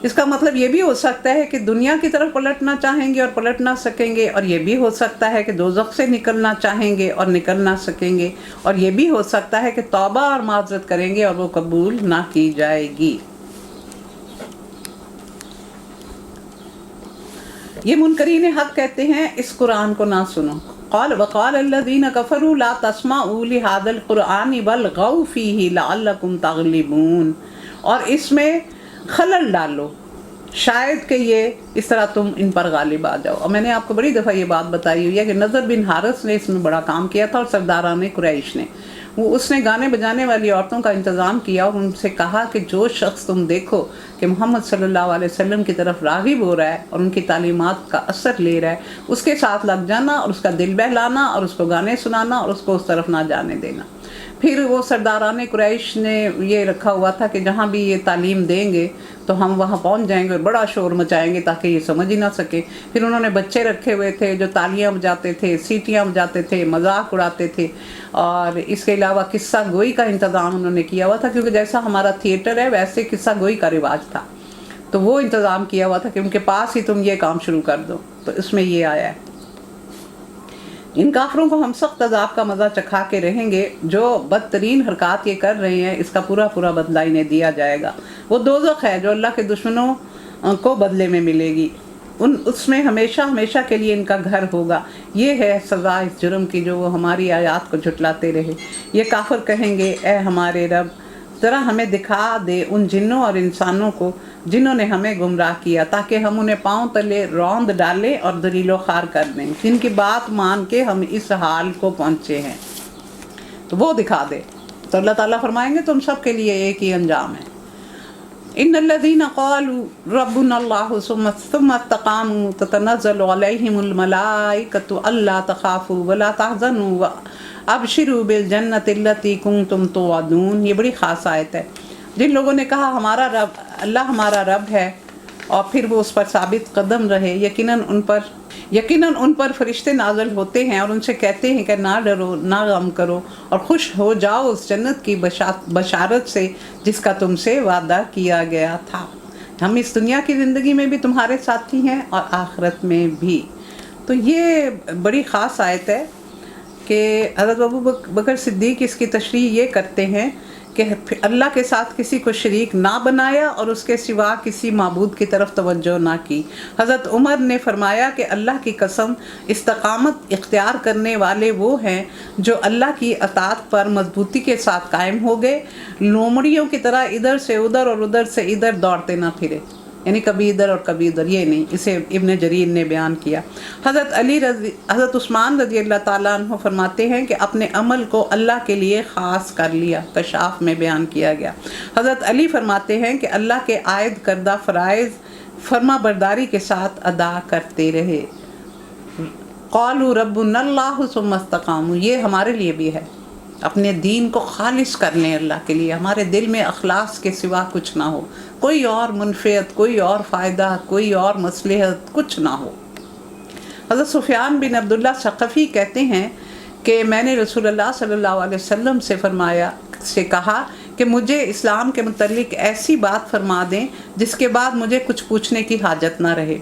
اس کا مطلب یہ بھی ہو سکتا ہے کہ دنیا کی طرف پلٹنا چاہیں گے اور پلٹ نہ سکیں گے، اور یہ بھی ہو سکتا ہے کہ دوزخ سے نکلنا چاہیں گے اور نکل نہ سکیں گے، اور یہ بھی ہو سکتا ہے کہ توبہ اور معذرت کریں گے اور وہ قبول نہ کی جائے گی۔ یہ منکرین حق کہتے ہیں اس قرآن کو نہ سنو۔ وقال الذین کفروا لا تسمعوا لهذا القرآن والغوا فیہ لعلکم تغلبون، اور اس میں خلل ڈالو شاید کہ یہ اس طرح تم ان پر غالب آ جاؤ۔ اور میں نے آپ کو بڑی دفعہ یہ بات بتائی ہوئی ہے کہ نضر بن حارث نے اس میں بڑا کام کیا تھا، اور سرداران قریش نے، اس نے گانے بجانے والی عورتوں کا انتظام کیا اور ان سے کہا کہ جو شخص تم دیکھو کہ محمد صلی اللہ علیہ وسلم کی طرف راغب ہو رہا ہے اور ان کی تعلیمات کا اثر لے رہا ہے، اس کے ساتھ لگ جانا اور اس کا دل بہلانا اور اس کو گانے سنانا اور اس کو اس طرف نہ جانے دینا۔ پھر وہ سرداران قریش نے یہ رکھا ہوا تھا کہ جہاں بھی یہ تعلیم دیں گے تو ہم وہاں پہنچ جائیں گے اور بڑا شور مچائیں گے تاکہ یہ سمجھ ہی نہ سکے۔ پھر انہوں نے بچے رکھے ہوئے تھے جو تالیاں بجاتے تھے، سیٹیاں بجاتے تھے، مذاق اڑاتے تھے، اور اس کے علاوہ قصہ گوئی کا انتظام انہوں نے کیا ہوا تھا، کیونکہ جیسا ہمارا تھیٹر ہے ویسے قصہ گوئی کا رواج تھا، تو وہ انتظام کیا ہوا تھا کہ ان کے پاس ہی تم یہ کام شروع کر دو۔ تو اس میں یہ آیا ہے، ان کافروں کو ہم سخت عذاب کا مزہ چکھا کے رہیں گے، جو بدترین حرکات یہ کر رہے ہیں اس کا پورا پورا بدلہ انہیں دیا جائے گا۔ وہ دوزخ ہے جو اللہ کے دشمنوں کو بدلے میں ملے گی، اس میں ہمیشہ ہمیشہ کے لیے ان کا گھر ہوگا۔ یہ ہے سزا اس جرم کی جو وہ ہماری آیات کو جھٹلاتے رہے۔ یہ کافر کہیں گے اے ہمارے رب، ذرا ہمیں دکھا دے ان جنوں اور انسانوں کو جنہوں نے ہمیں گمراہ کیا، تاکہ ہم انہیں پاؤں تلے روند ڈالیں اور دلیل و خوار کر دیں، جن کی بات مان کے ہم اس حال کو پہنچے ہیں۔ تو وہ دکھا دے، تو اللہ تعالیٰ فرمائیں گے تم سب کے لیے ایک ہی انجام ہے۔ ان الذين قالوا ربنا الله ثم استقاموا تتنزل عليهم الملائكة الا تخافوا ولا تحزنوا وابشروا بالجنة التي كنتم توعدون۔ یہ بڑی خاص آیت ہے۔ جن لوگوں نے کہا ہمارا رب، اللہ ہمارا رب ہے، اور پھر وہ اس پر ثابت قدم رہے، یقیناً ان پر فرشتے نازل ہوتے ہیں اور ان سے کہتے ہیں کہ نہ ڈرو، نہ غم کرو، اور خوش ہو جاؤ اس جنت کی بشارت سے جس کا تم سے وعدہ کیا گیا تھا۔ ہم اس دنیا کی زندگی میں بھی تمہارے ساتھی ہیں اور آخرت میں بھی۔ تو یہ بڑی خاص آیت ہے کہ حضرت ابو بکر صدیق اس کی تشریح یہ کرتے ہیں کہ اللہ کے ساتھ کسی کو شریک نہ بنایا اور اس کے سوا کسی معبود کی طرف توجہ نہ کی۔ حضرت عمر نے فرمایا کہ اللہ کی قسم، استقامت اختیار کرنے والے وہ ہیں جو اللہ کی اطاعت پر مضبوطی کے ساتھ قائم ہو گئے، لومڑیوں کی طرح ادھر سے ادھر اور ادھر سے ادھر دوڑتے نہ پھرے۔ یعنی کبھی ادھر اور کبھی ادھر، یہ نہیں، اسے ابن جریر نے بیان کیا۔ حضرت عثمان رضی اللہ تعالیٰ عنہ فرماتے ہیں کہ اپنے عمل کو اللہ کے لیے خاص کر لیا، کشاف میں بیان کیا گیا۔ حضرت علی فرماتے ہیں کہ اللہ کے عائد کردہ فرائض فرما برداری کے ساتھ ادا کرتے رہے۔ قالوا ربنا اللہ ثم استقاموا، یہ ہمارے لیے بھی ہے، اپنے دین کو خالص کر لیں اللہ کے لیے، ہمارے دل میں اخلاص کے سوا کچھ نہ ہو، کوئی اور منفعت، کوئی اور فائدہ، کوئی اور مصلحت کچھ نہ ہو۔ حضرت سفیان بن عبداللہ ثقفی کہتے ہیں کہ میں نے رسول اللہ صلی اللہ علیہ وسلم سے کہا کہ مجھے اسلام کے متعلق ایسی بات فرما دیں جس کے بعد مجھے کچھ پوچھنے کی حاجت نہ رہے۔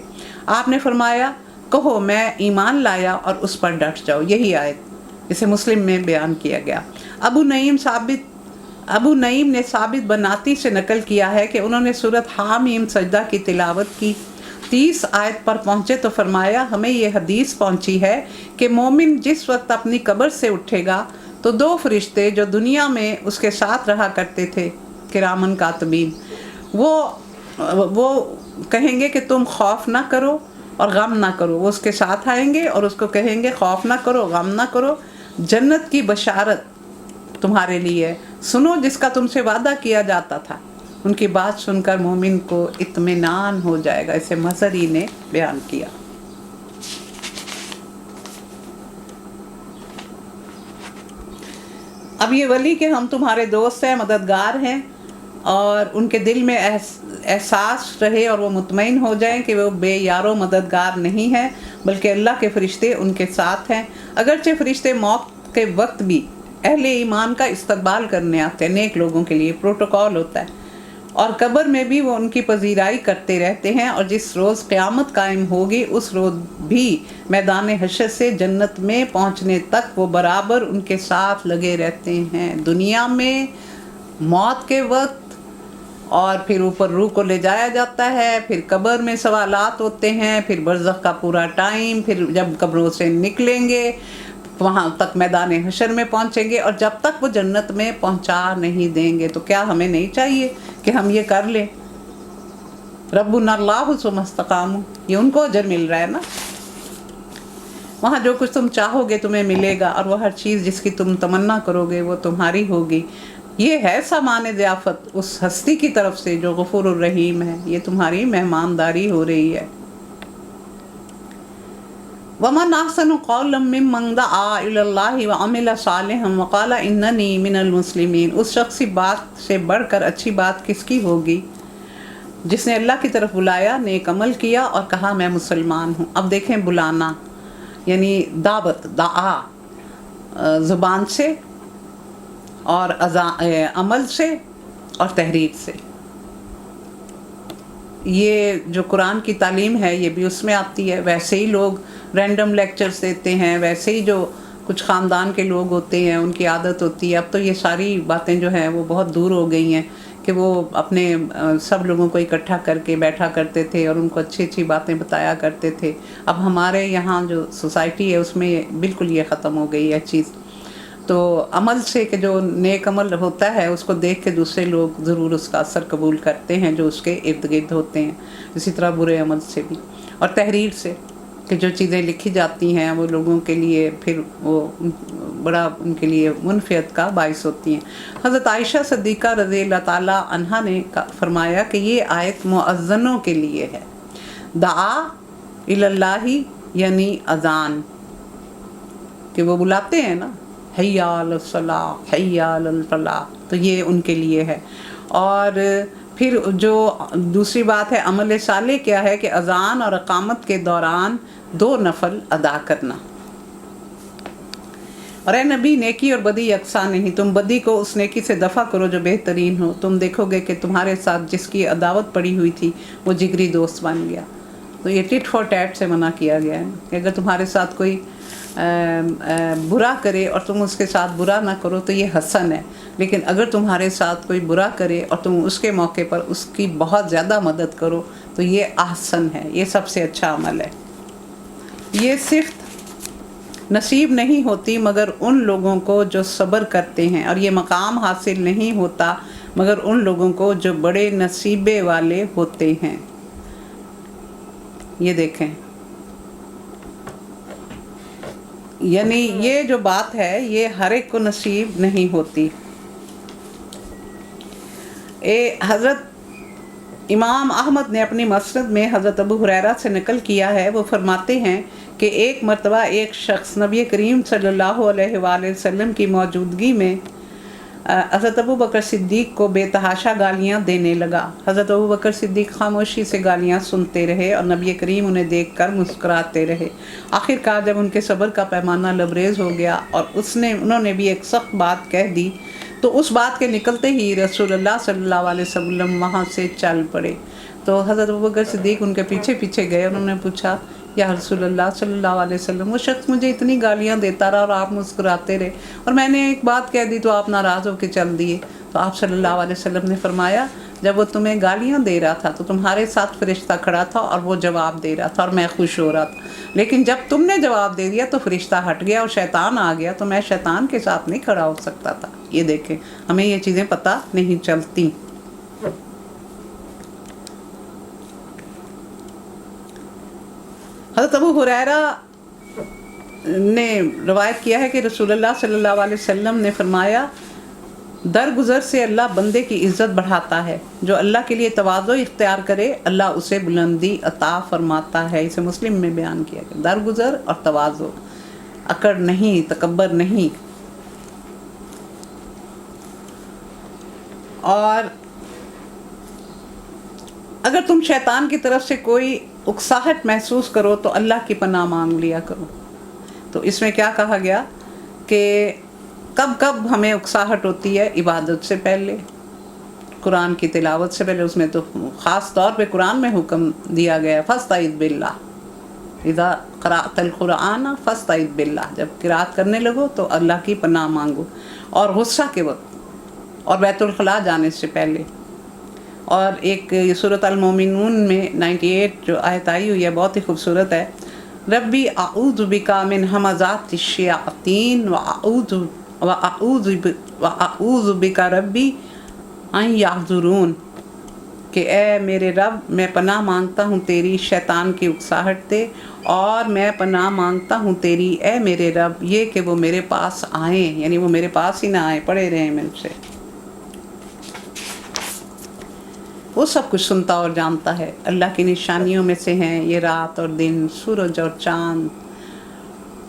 آپ نے فرمایا کہو میں ایمان لایا اور اس پر ڈٹ جاؤ، یہی آیت، اسے مسلم میں بیان کیا گیا۔ ابو نعیم نے ثابت بناتی سے نقل کیا ہے کہ انہوں نے سورۃ حامیم سجدہ کی تلاوت کی، 30 آیت پر پہنچے تو فرمایا ہمیں یہ حدیث پہنچی ہے کہ مومن جس وقت اپنی قبر سے اٹھے گا تو 2 فرشتے جو دنیا میں اس کے ساتھ رہا کرتے تھے، کرامن کاتبین، وہ کہیں گے کہ تم خوف نہ کرو اور غم نہ کرو۔ وہ اس کے ساتھ آئیں گے اور اس کو کہیں گے خوف نہ کرو، غم نہ کرو، جنت کی بشارت تمہارے لیے، سنو جس کا تم سے وعدہ کیا جاتا تھا۔ ان کی بات سن کر مومن کو اطمینان ہو جائے گا، اسے مظہری نے بیان کیا۔ اب یہ ولی کہ ہم تمہارے دوست ہیں، مددگار ہیں، اور ان کے دل میں احساس رہے اور وہ مطمئن ہو جائیں کہ وہ بے یار و مددگار نہیں ہیں، بلکہ اللہ کے فرشتے ان کے ساتھ ہیں۔ اگرچہ فرشتے موت کے وقت بھی اہل ایمان کا استقبال کرنے آتے ہیں، نیک لوگوں کے لیے پروٹوکول ہوتا ہے، اور قبر میں بھی وہ ان کی پذیرائی کرتے رہتے ہیں، اور جس روز قیامت قائم ہوگی اس روز بھی میدان حشر سے جنت میں پہنچنے تک وہ برابر ان کے ساتھ لگے رہتے ہیں۔ دنیا میں موت کے وقت، اور پھر اوپر روح کو لے جایا جاتا ہے، پھر قبر میں سوالات ہوتے ہیں، پھر برزخ کا پورا ٹائم، پھر جب قبروں سے نکلیں گے وہاں تک میدان حشر میں پہنچیں گے، اور جب تک وہ جنت میں پہنچا نہیں دیں گے تو کیا ہمیں نہیں چاہیے کہ ہم یہ کر لیں؟ ربنا اللہ ثم استقاموا، یہ ان کو اجر مل رہا ہے نا، وہاں جو کچھ تم چاہو گے تمہیں ملے گا، اور وہ ہر چیز جس کی تم تمنا کرو گے وہ تمہاری ہوگی۔ یہ ہے سامان ضیافت اس ہستی کی طرف سے جو غفور الرحیم ہے، یہ تمہاری مہمانداری ہو رہی ہے۔ وَمَنْ أَحْسَنُ قَوْلًا مِّمَّنْ دَعَا إِلَى اللَّهِ وَعَمِلَ صَالِحًا وَقَالَ إِنَّنِي مِنَ الْمُسْلِمِينَ، اس شخص کی بات سے بڑھ کر اچھی بات کس کی ہوگی جس نے اللہ کی طرف بلایا، نیک عمل کیا اور کہا میں مسلمان ہوں۔ اب دیکھیں بلانا یعنی دعوت، دعا زبان سے اور عمل سے اور تحریر سے، یہ جو قرآن کی تعلیم ہے یہ بھی اس میں آتی ہے۔ ویسے ہی لوگ رینڈم لیکچرز دیتے ہیں، ویسے ہی جو کچھ خاندان کے لوگ ہوتے ہیں ان کی عادت ہوتی ہے، اب تو یہ ساری باتیں جو ہیں وہ بہت دور ہو گئی ہیں کہ وہ اپنے سب لوگوں کو اکٹھا کر کے بیٹھا کرتے تھے اور ان کو اچھی اچھی باتیں بتایا کرتے تھے۔ اب ہمارے یہاں جو سوسائٹی ہے اس میں بالکل یہ ختم ہو گئی ہے چیز۔ تو عمل سے کہ جو نیک عمل ہوتا ہے اس کو دیکھ کے دوسرے لوگ ضرور اس کا اثر قبول کرتے ہیں جو اس کے ارد گرد ہوتے ہیں، اسی طرح برے عمل سے بھی، اور تحریر سے کہ جو چیزیں لکھی جاتی ہیں وہ لوگوں کے لیے پھر وہ بڑا ان کے لیے منفعت کا باعث ہوتی ہیں۔ حضرت عائشہ صدیقہ رضی اللہ تعالیٰ عنہا نے فرمایا کہ یہ آیت مؤذنوں کے لیے ہے۔ دعا الی اللہ یعنی اذان، کہ وہ بلاتے ہیں نا حی علی الصلاۃ حی علی الفلاح، تو یہ ان کے لیے ہے۔ اور پھر جو دوسری بات ہے عمل صالح کیا ہے کہ اذان اور اقامت کے دوران 2 نفل ادا کرنا۔ اور اے نبی نیکی اور بدی یکساں نہیں، تم بدی کو اس نیکی سے دفع کرو جو بہترین ہو، تم دیکھو گے کہ تمہارے ساتھ جس کی عداوت پڑی ہوئی تھی وہ جگری دوست بن گیا۔ تو یہ ٹٹ فار ٹیٹ سے منع کیا گیا ہے کہ اگر تمہارے ساتھ کوئی برا کرے اور تم اس کے ساتھ برا نہ کرو تو یہ حسن ہے، لیکن اگر تمہارے ساتھ کوئی برا کرے اور تم اس کے موقع پر اس کی بہت زیادہ مدد کرو تو یہ احسن ہے، یہ سب سے اچھا عمل ہے۔ یہ صفت نصیب نہیں ہوتی مگر ان لوگوں کو جو صبر کرتے ہیں، اور یہ مقام حاصل نہیں ہوتا مگر ان لوگوں کو جو بڑے نصیبے والے ہوتے ہیں۔ یہ دیکھیں، یعنی یہ جو بات ہے یہ ہر ایک کو نصیب نہیں ہوتی۔ حضرت امام احمد نے اپنی مسند میں حضرت ابو ہریرہ سے نقل کیا ہے، وہ فرماتے ہیں کہ ایک مرتبہ ایک شخص نبی کریم صلی اللہ علیہ وآلہ وسلم کی موجودگی میں حضرت ابو بکر صدیق کو بے تحاشا گالیاں دینے لگا۔ حضرت ابو بکر صدیق خاموشی سے گالیاں سنتے رہے اور نبی کریم انہیں دیکھ کر مسکراتے رہے۔ آخر کار جب ان کے صبر کا پیمانہ لبریز ہو گیا اور انہوں نے بھی ایک سخت بات کہہ دی تو اس بات کے نکلتے ہی رسول اللہ صلی اللہ علیہ وسلم وہاں سے چل پڑے۔ تو حضرت ابو بکر صدیق ان کے پیچھے پیچھے گئے، انہوں نے پوچھا یا رسول اللہ صلی اللہ علیہ وسلم، وہ شخص مجھے اتنی گالیاں دیتا رہا اور آپ مسکراتے رہے، اور میں نے ایک بات کہہ دی تو آپ ناراض ہو کے چل دیے۔ تو آپ صلی اللہ علیہ وسلم نے فرمایا جب وہ تمہیں گالیاں دے رہا تھا تو تمہارے ساتھ فرشتہ کھڑا تھا اور وہ جواب دے رہا تھا اور میں خوش ہو رہا تھا، لیکن جب تم نے جواب دے دیا تو فرشتہ ہٹ گیا اور شیطان آ گیا، تو میں شیطان کے ساتھ نہیں کھڑا ہو سکتا تھا۔ یہ دیکھیں، ہمیں یہ چیزیں پتہ نہیں چلتی۔ حضرت ابو ہریرہ نے روایت کیا ہے کہ رسول اللہ صلی اللہ علیہ وسلم نے فرمایا درگزر سے اللہ بندے کی عزت بڑھاتا ہے، جو اللہ کے لیے تواضع اختیار کرے اللہ اسے بلندی عطا فرماتا ہے۔ اسے مسلم میں بیان کیا گیا، درگزر اور تواضع، اکڑ نہیں، تکبر نہیں۔ اور اگر تم شیطان کی طرف سے کوئی اکساہٹ محسوس کرو تو اللہ کی پناہ مانگ لیا کرو۔ تو اس میں کیا کہا گیا کہ کب کب ہمیں اکساہٹ ہوتی ہے؟ عبادت سے پہلے، قرآن کی تلاوت سے پہلے، اس میں تو خاص طور پہ قرآن میں حکم دیا گیا فاستعذ باللہ، اذا قرأت القرآن فاستعذ باللہ، جب قرأت کرنے لگو تو اللہ کی پناہ مانگو، اور غصہ کے وقت، اور بیت الخلاء جانے سے پہلے۔ اور ایک سورۃ المومنون میں 98 جو آیت آئی ہوئی ہے بہت ہی خوبصورت ہے، ربی اعوذ بک من ہمزات الشیاطین وَأَعُوذُ بِكَ رَبِّ أَن يَحْضُرُونَ، کہ اے میرے رب میں پناہ مانگتا ہوں تیری شیطان کی اکساہٹ سے، اور میں پناہ مانگتا ہوں تیری اے میرے رب یہ کہ وہ میرے پاس آئیں، یعنی وہ میرے پاس ہی نہ آئیں، پڑے رہیں مجھ سے۔ وہ سب کچھ سنتا اور جانتا ہے۔ اللہ کی نشانیوں میں سے ہیں یہ رات اور دن، سورج اور چاند۔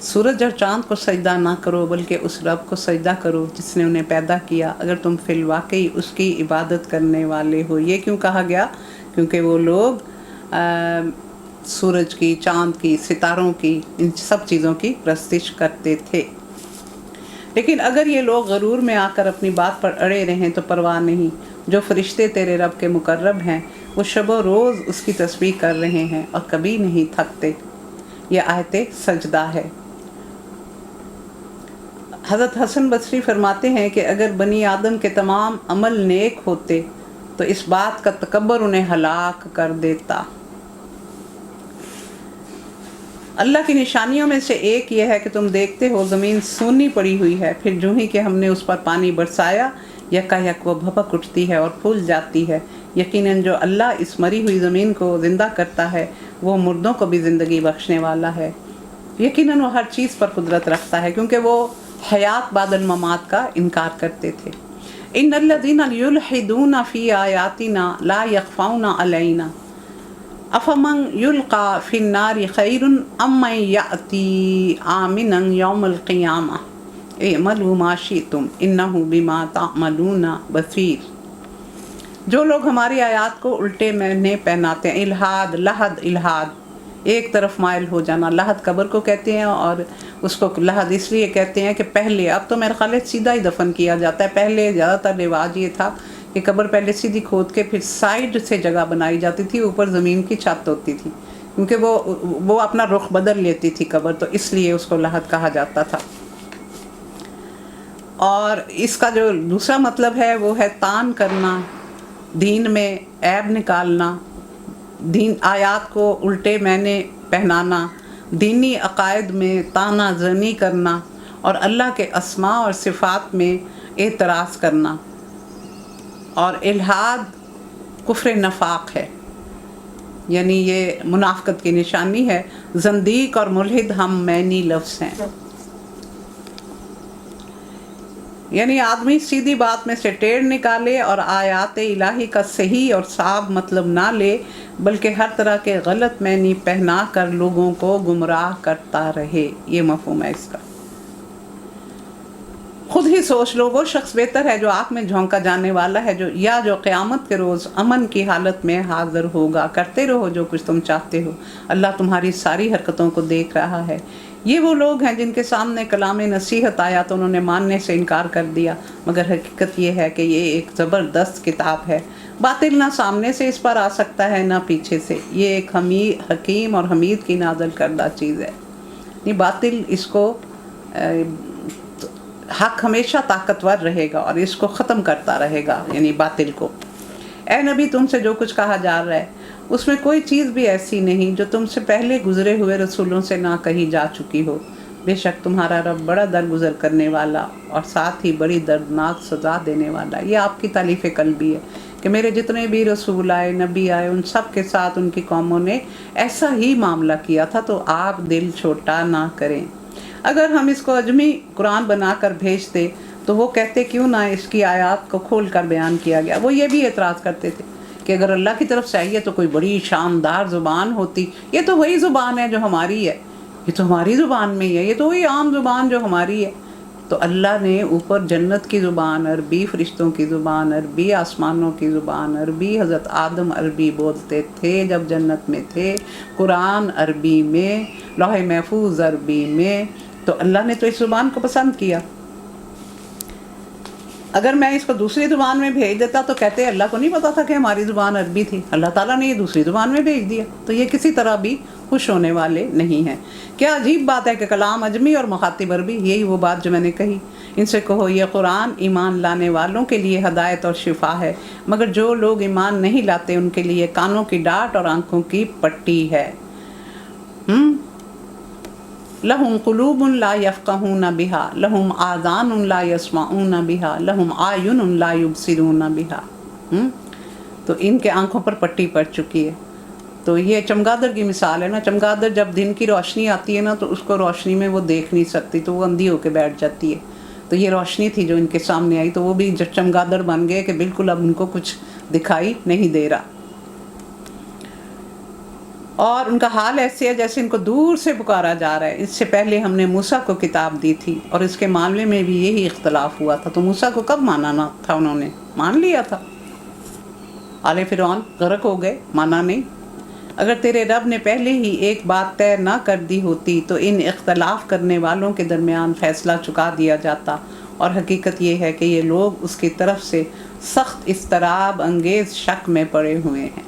سورج اور چاند کو سجدہ نہ کرو بلکہ اس رب کو سجدہ کرو جس نے انہیں پیدا کیا، اگر تم فی الواقعی اس کی عبادت کرنے والے ہو۔ یہ کیوں کہا گیا؟ کیونکہ وہ لوگ سورج کی، چاند کی، ستاروں کی، ان سب چیزوں کی پرستش کرتے تھے۔ لیکن اگر یہ لوگ غرور میں آ کر اپنی بات پر اڑے رہیں تو پرواہ نہیں، جو فرشتے تیرے رب کے مقرب ہیں وہ شب و روز اس کی تسبیح کر رہے ہیں اور کبھی نہیں تھکتے۔ یہ آیت سجدہ ہے۔ حضرت حسن بصری فرماتے ہیں کہ اگر بنی آدم کے تمام عمل نیک ہوتے تو اس بات کا تکبر انہیں ہلاک کر دیتا۔ اللہ کی نشانیوں میں سے ایک یہ ہے کہ تم دیکھتے ہو زمین سونی پڑی ہوئی ہے، پھر جو ہی کہ ہم نے اس پر پانی برسایا یکایک وہ بھپک اٹھتی ہے اور پھول جاتی ہے۔ یقیناً جو اللہ اس مری ہوئی زمین کو زندہ کرتا ہے وہ مردوں کو بھی زندگی بخشنے والا ہے۔ یقیناً وہ ہر چیز پر قدرت رکھتا ہے، کیونکہ وہ حیات بعد الممات کا انکار کرتے تھے۔ ان الذین یلحدون فی آیاتنا لا یخفون علینا افمن یلقی فی النار خیر ام من یأتی آمنا یوم القیامہ اعملوا ما شئتم انہ بما تعملون بصیر۔ جو لوگ ہماری آیات کو الٹے معنی پہناتے ہیں، الحاد، لحد، الحاد، ایک طرف مائل ہو جانا، لحد قبر کو کہتے ہیں، اور اس کو لحد اس لیے کہتے ہیں کہ پہلے، اب تو میرے خیال ہے سیدھا ہی دفن کیا جاتا ہے، پہلے زیادہ تر رواج یہ تھا کہ قبر پہلے سیدھی کھود کے پھر سائیڈ سے جگہ بنائی جاتی تھی، اوپر زمین کی چھت ہوتی تھی، کیونکہ وہ اپنا رخ بدل لیتی تھی قبر، تو اس لیے اس کو لحد کہا جاتا تھا۔ اور اس کا جو دوسرا مطلب ہے وہ ہے تان کرنا، دین میں عیب نکالنا، دین آیات کو الٹے معنی پہنانا، دینی عقائد میں طعنہ زنی کرنا، اور اللہ کے اسماء اور صفات میں اعتراض کرنا۔ اور الحاد کفر نفاق ہے۔ یعنی یہ منافقت کی نشانی ہے. زندیق اور ملحد ہم معنی لفظ ہیں. یعنی آدمی سیدھی بات میں سے ٹیڑھ نکالے اور آیات الہی کا صحیح اور صاف مطلب نہ لے، بلکہ ہر طرح کے غلط معنی پہنا کر لوگوں کو گمراہ کرتا رہے. یہ مفہوم ہے اس کا. خود ہی سوچ لو، وہ شخص بہتر ہے جو آنکھ میں جھونکا جانے والا ہے، جو قیامت کے روز امن کی حالت میں حاضر ہوگا. کرتے رہو جو کچھ تم چاہتے ہو، اللہ تمہاری ساری حرکتوں کو دیکھ رہا ہے. یہ وہ لوگ ہیں جن کے سامنے کلام نصیحت آیا تو انہوں نے ماننے سے انکار کر دیا، مگر حقیقت یہ ہے کہ یہ ایک زبردست کتاب ہے. باطل نہ سامنے سے اس پر آ سکتا ہے نہ پیچھے سے. یہ ایک حکیم اور حمید کی نازل کردہ چیز ہے. یہ باطل اس کو حق ہمیشہ طاقتور رہے گا اور اس کو ختم کرتا رہے گا، یعنی باطل کو. اے نبی، تم سے جو کچھ کہا جا رہا ہے اس میں کوئی چیز بھی ایسی نہیں جو تم سے پہلے گزرے ہوئے رسولوں سے نہ کہی جا چکی ہو. بے شک تمہارا رب بڑا درگزر کرنے والا اور ساتھ ہی بڑی دردناک سزا دینے والا. یہ آپ کی تالیف قلبی ہے کہ میرے جتنے بھی رسول آئے، نبی آئے، ان سب کے ساتھ ان کی قوموں نے ایسا ہی معاملہ کیا تھا، تو آپ دل چھوٹا نہ کریں. اگر ہم اس کو اجمی قرآن بنا کر بھیجتے تو وہ کہتے کیوں نہ اس کی آیات کو کھول کر بیان کیا گیا. وہ یہ بھی اعتراض کرتے تھے کہ اگر اللہ کی طرف سے آئی تو کوئی بڑی شاندار زبان ہوتی. یہ تو وہی زبان ہے جو ہماری ہے، یہ تو ہماری زبان میں ہی ہے، یہ تو وہی عام زبان جو ہماری ہے. تو اللہ نے اوپر جنت کی زبان عربی، فرشتوں کی زبان عربی، آسمانوں کی زبان عربی، حضرت آدم عربی بولتے تھے جب جنت میں تھے، قرآن عربی میں، لوح محفوظ عربی میں. تو اللہ نے تو اس زبان کو پسند کیا. اگر میں اس کو دوسری زبان میں بھیج دیتا تو کہتے اللہ کو نہیں پتا تھا کہ ہماری زبان عربی تھی، اللہ تعالیٰ نے یہ دوسری زبان میں بھیج دیا. تو یہ کسی طرح بھی خوش ہونے والے نہیں ہیں. کیا عجیب بات ہے کہ کلام اجمی اور مخاطب عربی. یہی وہ بات جو میں نے کہی. ان سے کہو یہ قرآن ایمان لانے والوں کے لیے ہدایت اور شفا ہے، مگر جو لوگ ایمان نہیں لاتے ان کے لیے کانوں کی ڈاٹ اور آنکھوں کی پٹی ہے. لہم قلوب لا یفقہون بہا، لہم آذان لا یسمعون بہا، لہم اعین لا یبصرون بہا. تو ان کے آنکھوں پر پٹی پڑ چکی ہے. تو یہ چمگادڑ کی مثال ہے نا. چمگادڑ جب دن کی روشنی آتی ہے نا تو اس کو روشنی میں وہ دیکھ نہیں سکتی، تو وہ اندھی ہو کے بیٹھ جاتی ہے. تو یہ روشنی تھی جو ان کے سامنے آئی، تو وہ بھی چمگادڑ بن گئے کہ بالکل اب ان کو کچھ دکھائی نہیں دے رہا. اور ان کا حال ایسے ہے جیسے ان کو دور سے پکارا جا رہا ہے. اس سے پہلے ہم نے موسیٰ کو کتاب دی تھی اور اس کے معاملے میں بھی یہی اختلاف ہوا تھا. تو موسیٰ کو کب مانا نہ تھا؟ انہوں نے مان لیا تھا. آل فرعون غرق ہو گئے، مانا نہیں. اگر تیرے رب نے پہلے ہی ایک بات طے نہ کر دی ہوتی تو ان اختلاف کرنے والوں کے درمیان فیصلہ چکا دیا جاتا. اور حقیقت یہ ہے کہ یہ لوگ اس کی طرف سے سخت اضطراب انگیز شک میں پڑے ہوئے ہیں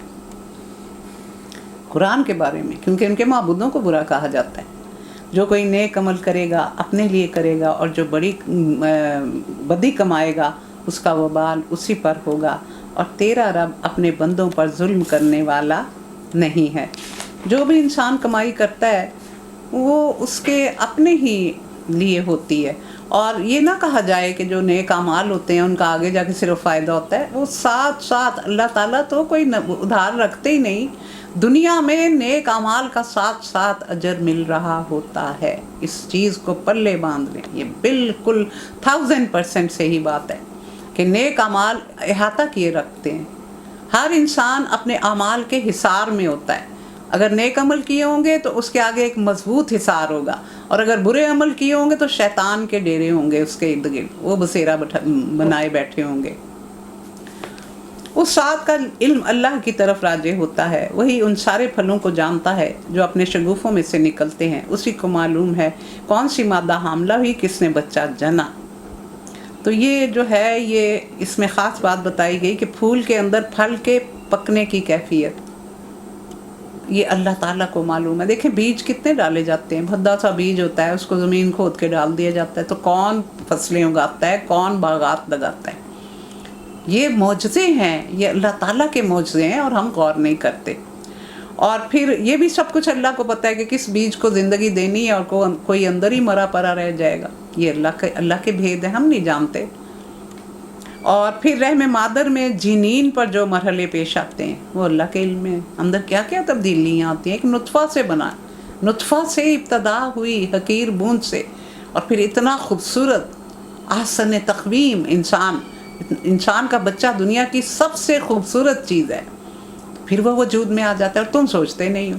قرآن کے بارے میں، کیونکہ ان کے معبودوں کو برا کہا جاتا ہے. جو کوئی نیک عمل کرے گا اپنے لیے کرے گا، اور جو بڑی بدی کمائے گا اس کا وبال اسی پر ہوگا. اور تیرا رب اپنے بندوں پر ظلم کرنے والا نہیں ہے. جو بھی انسان کمائی کرتا ہے وہ اس کے اپنے ہی لیے ہوتی ہے. اور یہ نہ کہا جائے کہ جو نیک اعمال ہوتے ہیں ان کا آگے جا کے صرف فائدہ ہوتا ہے. وہ ساتھ ساتھ اللہ تعالیٰ تو کوئی ادھار رکھتے ہی نہیں. دنیا میں نیک اعمال کا ساتھ ساتھ اجر مل رہا ہوتا ہے. اس چیز کو پلے باندھ لیں. یہ بالکل 1000% صحیح بات ہے کہ نیک اعمال احاطہ کیے رکھتے ہیں. ہر انسان اپنے اعمال کے حصار میں ہوتا ہے. اگر نیک عمل کیے ہوں گے تو اس کے آگے ایک مضبوط حصار ہوگا، اور اگر برے عمل کیے ہوں گے تو شیطان کے ڈیرے ہوں گے اس کے ارد گرد، وہ بسیرا بنائے بیٹھے ہوں گے. اس ساتھ کا علم اللہ کی طرف راجع ہوتا ہے. وہی ان سارے پھلوں کو جانتا ہے جو اپنے شگوفوں میں سے نکلتے ہیں. اسی کو معلوم ہے کون سی مادہ حاملہ ہوئی، کس نے بچہ جنا. تو یہ جو ہے یہ اس میں خاص بات بتائی گئی کہ پھول کے اندر پھل کے پکنے کی کیفیت یہ اللہ تعالیٰ کو معلوم ہے. دیکھیں بیج کتنے ڈالے جاتے ہیں. بھدا سا بیج ہوتا ہے، اس کو زمین کھود کے ڈال دیا جاتا ہے تو کون فصلیں اگاتا ہے، کون باغات لگاتا ہے. یہ معجزے ہیں، یہ اللہ تعالیٰ کے معجزے ہیں اور ہم غور نہیں کرتے. اور پھر یہ بھی سب کچھ اللہ کو پتہ ہے کہ کس بیج کو زندگی دینی ہے اور کوئی اندر ہی مرا پڑا رہ جائے گا. یہ اللہ کے بھید ہیں، ہم نہیں جانتے. اور پھر رحم مادر میں جنین پر جو مرحلے پیش آتے ہیں وہ اللہ کے علم میں، اندر کیا کیا تبدیلیاں آتی ہیں. ایک نطفہ سے بنا، نطفہ سے ابتدا ہوئی حقیر بوند سے، اور پھر اتنا خوبصورت احسن تقویم انسان کا بچہ دنیا کی سب سے خوبصورت چیز ہے، پھر وہ وجود میں آ جاتا ہے اور تم سوچتے نہیں ہو.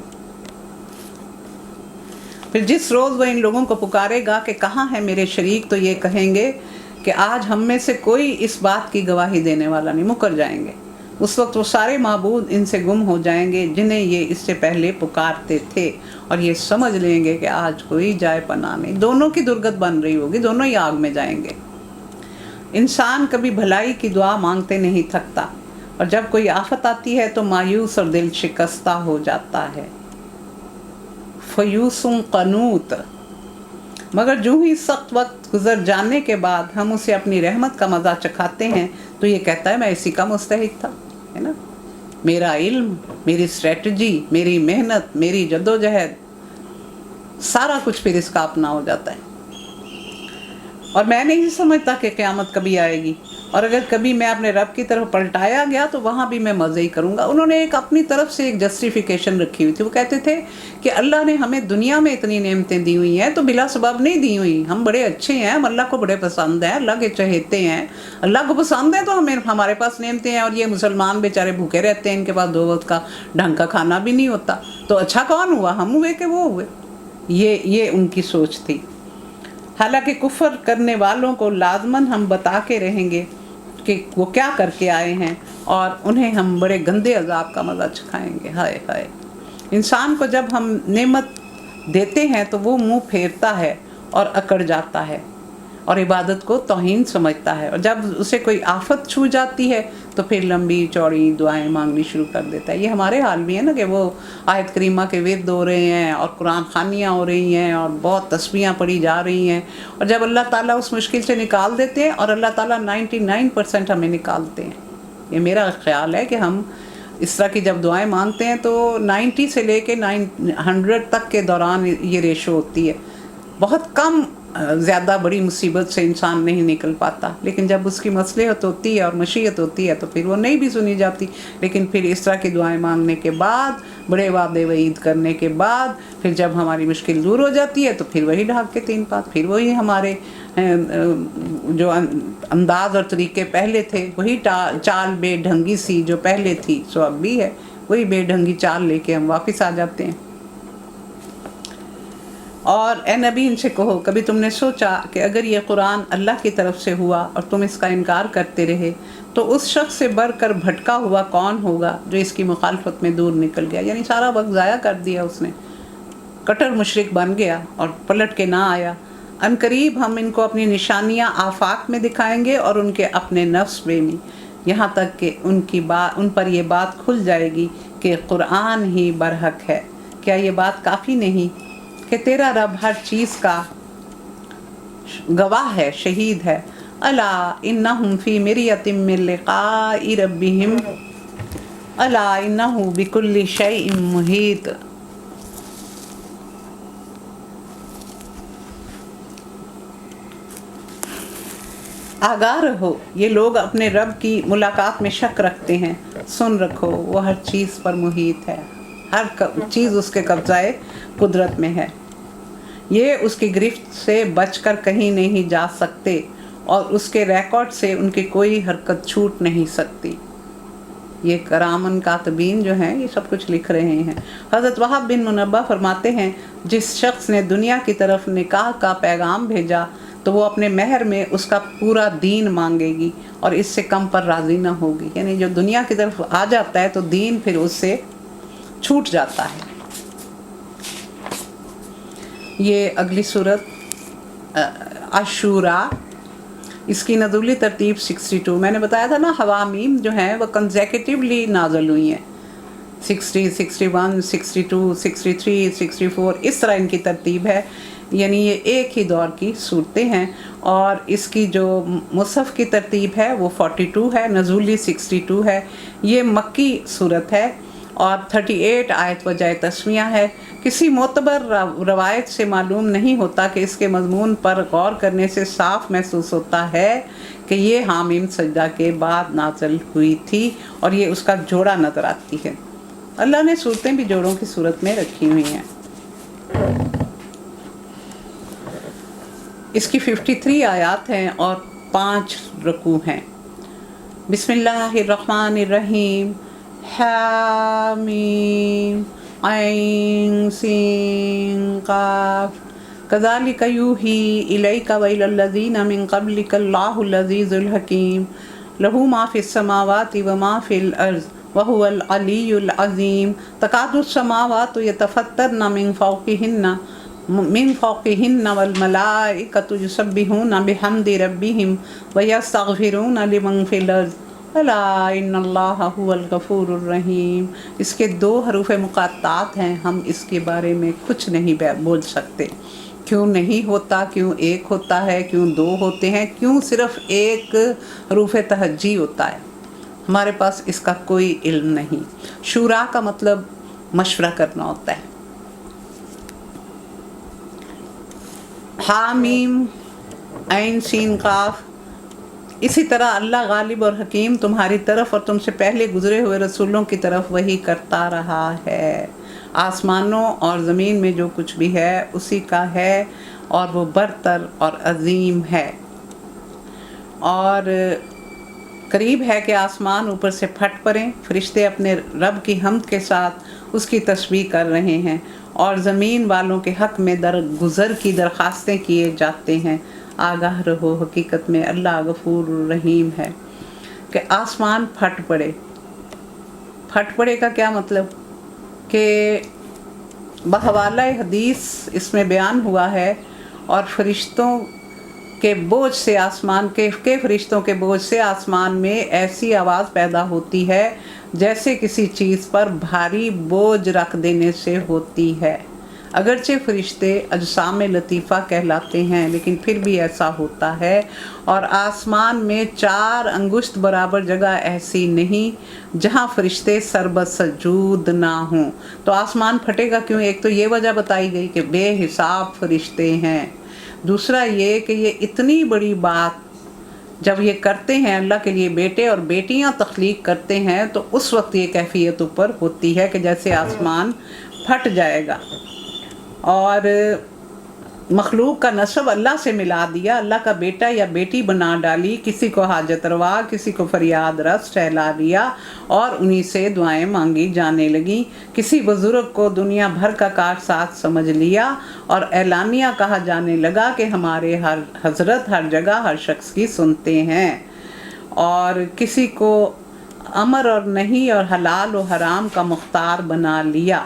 پھر جس روز وہ ان لوگوں کو پکارے گا کہ کہاں ہے میرے شریک، تو یہ کہیں گے کہ آج ہم میں سے کوئی اس بات کی گواہی دینے والا نہیں، مکر جائیں گے. اس وقت وہ سارے معبود ان سے گم ہو جائیں گے جنہیں یہ اس سے پہلے پکارتے تھے، اور یہ سمجھ لیں گے کہ آج کوئی جائے پناہ نہیں. دونوں کی درگت بن رہی ہوگی، دونوں ہی آگ میں جائیں گے. انسان کبھی بھلائی کی دعا مانگتے نہیں تھکتا، اور جب کوئی آفت آتی ہے تو مایوس اور دل شکستہ ہو جاتا ہے. فیوس قنوت، مگر جو ہی سخت وقت گزر جانے کے بعد ہم اسے اپنی رحمت کا مزہ چکھاتے ہیں تو یہ کہتا ہے میں اسی کا مستحق تھا، ہے نا. میرا علم، میری اسٹریٹجی، میری محنت، میری جدوجہد، سارا کچھ پھر اس کا اپنا ہو جاتا ہے. اور میں نہیں سمجھتا کہ قیامت کبھی آئے گی، اور اگر کبھی میں اپنے رب کی طرف پلٹایا گیا تو وہاں بھی میں مزے ہی کروں گا. انہوں نے ایک اپنی طرف سے ایک جسٹیفیکیشن رکھی ہوئی تھی. وہ کہتے تھے کہ اللہ نے ہمیں دنیا میں اتنی نعمتیں دی ہوئی ہیں تو بلا سبب نہیں دی ہوئی، ہم بڑے اچھے ہیں، ہم اللہ کو بڑے پسند ہیں، اللہ کے چہیتے ہیں، اللہ کو پسند ہے تو ہمارے پاس نعمتیں ہیں. اور یہ مسلمان بیچارے بھوکے رہتے ہیں، ان کے پاس 2 وقت کا ڈھنگ کا کھانا بھی نہیں ہوتا، تو اچھا کون ہوا، ہم ہوئے کہ وہ ہوئے. یہ ان کی سوچ تھی. حالانکہ کفر کرنے والوں کو لازماً ہم بتا کے رہیں گے کہ وہ کیا کر کے آئے ہیں، اور انہیں ہم بڑے گندے عذاب کا مزہ چکھائیں گے. ہائے ہائے. انسان کو جب ہم نعمت دیتے ہیں تو وہ منہ پھیرتا ہے اور اکڑ جاتا ہے اور عبادت کو توہین سمجھتا ہے، اور جب اسے کوئی آفت چھو جاتی ہے تو پھر لمبی چوڑی دعائیں مانگنی شروع کر دیتا ہے. یہ ہمارے حال بھی ہے نا، کہ وہ آیت کریمہ کے ورد ہو رہے ہیں اور قرآن خوانیاں ہو رہی ہیں اور بہت تسبیحاں پڑھی جا رہی ہیں، اور جب اللہ تعالیٰ اس مشکل سے نکال دیتے ہیں، اور اللہ تعالیٰ 99% ہمیں نکالتے ہیں. یہ میرا خیال ہے کہ ہم اس طرح کی جب دعائیں مانگتے ہیں تو 90 سے لے کے 100 تک کے دوران یہ ریشو ہوتی ہے. بہت کم زیادہ بڑی مصیبت سے انسان نہیں نکل پاتا، لیکن جب اس کی مصلحت ہوتی ہے اور مشیت ہوتی ہے تو پھر وہ نہیں بھی سنی جاتی. لیکن پھر اس طرح کی دعائیں مانگنے کے بعد، بڑے وعدے وعید کرنے کے بعد، پھر جب ہماری مشکل دور ہو جاتی ہے تو پھر وہی ڈھاک کے 3 بات، پھر وہی ہمارے جو انداز اور طریقے پہلے تھے، وہی چال بے ڈھنگی سی جو پہلے تھی سو اب بھی ہے، وہی بے ڈھنگی چال لے کے ہم واپس آ جاتے ہیں. اور اے نبی ان سے کہو، کبھی تم نے سوچا کہ اگر یہ قرآن اللہ کی طرف سے ہوا اور تم اس کا انکار کرتے رہے تو اس شخص سے بڑھ کر بھٹکا ہوا کون ہوگا جو اس کی مخالفت میں دور نکل گیا. یعنی سارا وقت ضائع کر دیا اس نے، کٹر مشرک بن گیا اور پلٹ کے نہ آیا. ان قریب ہم ان کو اپنی نشانیاں آفاق میں دکھائیں گے اور ان کے اپنے نفس میں بھی، یہاں تک کہ ان پر یہ بات کھل جائے گی کہ قرآن ہی برحق ہے. کیا یہ بات کافی نہیں کہ تیرا رب ہر چیز کا گواہ ہے، شہید ہے. الا انہم فی مریۃ من لقاء ربہم الا انہ بکل شیء محیط. آگاہ رہو، یہ لوگ اپنے رب کی ملاقات میں شک رکھتے ہیں. سن رکھو، وہ ہر چیز پر محیط ہے، ہر چیز اس کے قبضہ قدرت میں ہے. یہ اس کی گرفت سے بچ کر کہیں نہیں جا سکتے، اور اس کے ریکارڈ سے ان کی کوئی حرکت چھوٹ نہیں سکتی. یہ کرامن کاتبین جو ہیں یہ سب کچھ لکھ رہے ہیں. حضرت وہب بن منبہ فرماتے ہیں جس شخص نے دنیا کی طرف نکاح کا پیغام بھیجا تو وہ اپنے مہر میں اس کا پورا دین مانگے گی اور اس سے کم پر راضی نہ ہوگی. یعنی جو دنیا کی طرف آ جاتا ہے تو دین پھر اس سے چھوٹ جاتا ہے. یہ اگلی صورت عاشوراء، اس کی نزولی ترتیب 62. میں نے بتایا تھا نا حوامیم جو ہیں وہ کنزیکٹیولی نازل ہوئی ہیں، 60، 61، 62، 63، 64، اس طرح ان کی ترتیب ہے. یعنی یہ ایک ہی دور کی صورتیں ہیں. اور اس کی جو مصحف کی ترتیب ہے وہ 42 ہے، نزولی 62 ہے. یہ مکی صورت ہے اور 38 آیت وجہ تسمیہ ہے. کسی معتبر روایت سے معلوم نہیں ہوتا کہ اس کے مضمون پر غور کرنے سے صاف محسوس ہوتا ہے کہ کہ یہ حامیم سجدہ کے بعد نازل ہوئی تھی اور یہ اس کا جوڑا نظر آتی ہے۔ اللہ نے صورتیں بھی جوڑوں کی صورت میں رکھی ہوئی ہیں۔ اس کی 53 آیات ہیں اور 5 رکوع ہیں۔ بسم اللہ الرحمن الرحیم، حامیم عین سین قاف کذالک یوحی الیک وإلی الذین من قبلک اللہ العزیز الحکیم لہ ما فی السماوات وما فی الارض وهو العلی العظیم تکاد السماوات یتفطرن من فوقہن والملائکۃ یسبحون بحمد ربہم ویستغفرون لمن فی الارض الا ان اللہ هو الغفور الرحیم۔ اس کے 2 حروف مقاطعات ہیں، ہم اس کے بارے میں کچھ نہیں بول سکتے۔ کیوں نہیں ہوتا، کیوں ایک ہوتا ہے، کیوں 2 ہوتے ہیں، کیوں صرف ایک حروف تہجی ہوتا ہے، ہمارے پاس اس کا کوئی علم نہیں۔ شورا کا مطلب مشورہ کرنا ہوتا ہے۔ حامیم عین سین قاف، اسی طرح اللہ غالب اور حکیم تمہاری طرف اور تم سے پہلے گزرے ہوئے رسولوں کی طرف وحی کرتا رہا ہے۔ آسمانوں اور زمین میں جو کچھ بھی ہے اسی کا ہے اور وہ برتر اور عظیم ہے، اور قریب ہے کہ آسمان اوپر سے پھٹ پڑیں، فرشتے اپنے رب کی حمد کے ساتھ اس کی تسبیح کر رہے ہیں اور زمین والوں کے حق میں درگزر کی درخواستیں کیے جاتے ہیں۔ آگاہ رہو، حقیقت میں اللہ غفور الرحیم ہے۔ کہ آسمان پھٹ پڑے، پھٹ پڑے کا کیا مطلب کہ بحوالہ حدیث اس میں بیان ہوا ہے، اور فرشتوں کے بوجھ سے آسمان کے فرشتوں کے بوجھ سے آسمان میں ایسی آواز پیدا ہوتی ہے جیسے کسی چیز پر بھاری بوجھ رکھ دینے سے ہوتی ہے۔ اگرچہ فرشتے اجسام لطیفہ کہلاتے ہیں لیکن پھر بھی ایسا ہوتا ہے، اور آسمان میں 4 انگشت برابر جگہ ایسی نہیں جہاں فرشتے سربسجود نہ ہوں۔ تو آسمان پھٹے گا کیوں؟ ایک تو یہ وجہ بتائی گئی کہ بے حساب فرشتے ہیں، دوسرا یہ کہ یہ اتنی بڑی بات جب یہ کرتے ہیں، اللہ کے لیے بیٹے اور بیٹیاں تخلیق کرتے ہیں، تو اس وقت یہ کیفیت اوپر ہوتی ہے کہ جیسے آسمان پھٹ جائے گا۔ اور مخلوق کا نسب اللہ سے ملا دیا، اللہ کا بیٹا یا بیٹی بنا ڈالی، کسی کو حاجت روا، کسی کو فریاد رس ٹہلا دیا اور انہی سے دعائیں مانگی جانے لگیں۔ کسی بزرگ کو دنیا بھر کا کارساز سمجھ لیا اور اعلانیہ کہا جانے لگا کہ ہمارے حضرت ہر جگہ ہر شخص کی سنتے ہیں، اور کسی کو امر اور نہیں اور حلال و حرام کا مختار بنا لیا۔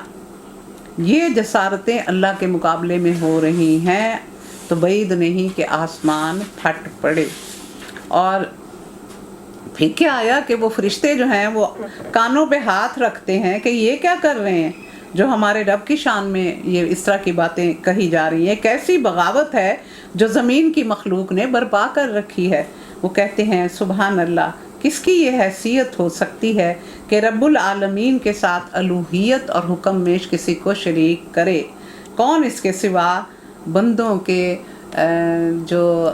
یہ جسارتیں اللہ کے مقابلے میں ہو رہی ہیں تو بعید نہیں کہ آسمان پھٹ پڑے۔ اور پھر کیا آیا کہ وہ فرشتے جو ہیں وہ کانوں پہ ہاتھ رکھتے ہیں کہ یہ کیا کر رہے ہیں جو ہمارے رب کی شان میں یہ اس طرح کی باتیں کہی جا رہی ہیں، کیسی بغاوت ہے جو زمین کی مخلوق نے برپا کر رکھی ہے۔ وہ کہتے ہیں سبحان اللہ، کس کی یہ حیثیت ہو سکتی ہے کہ رب العالمین کے ساتھ الوہیت اور حکم میں کسی کو شریک کرے؟ کون اس کے سوا بندوں کے جو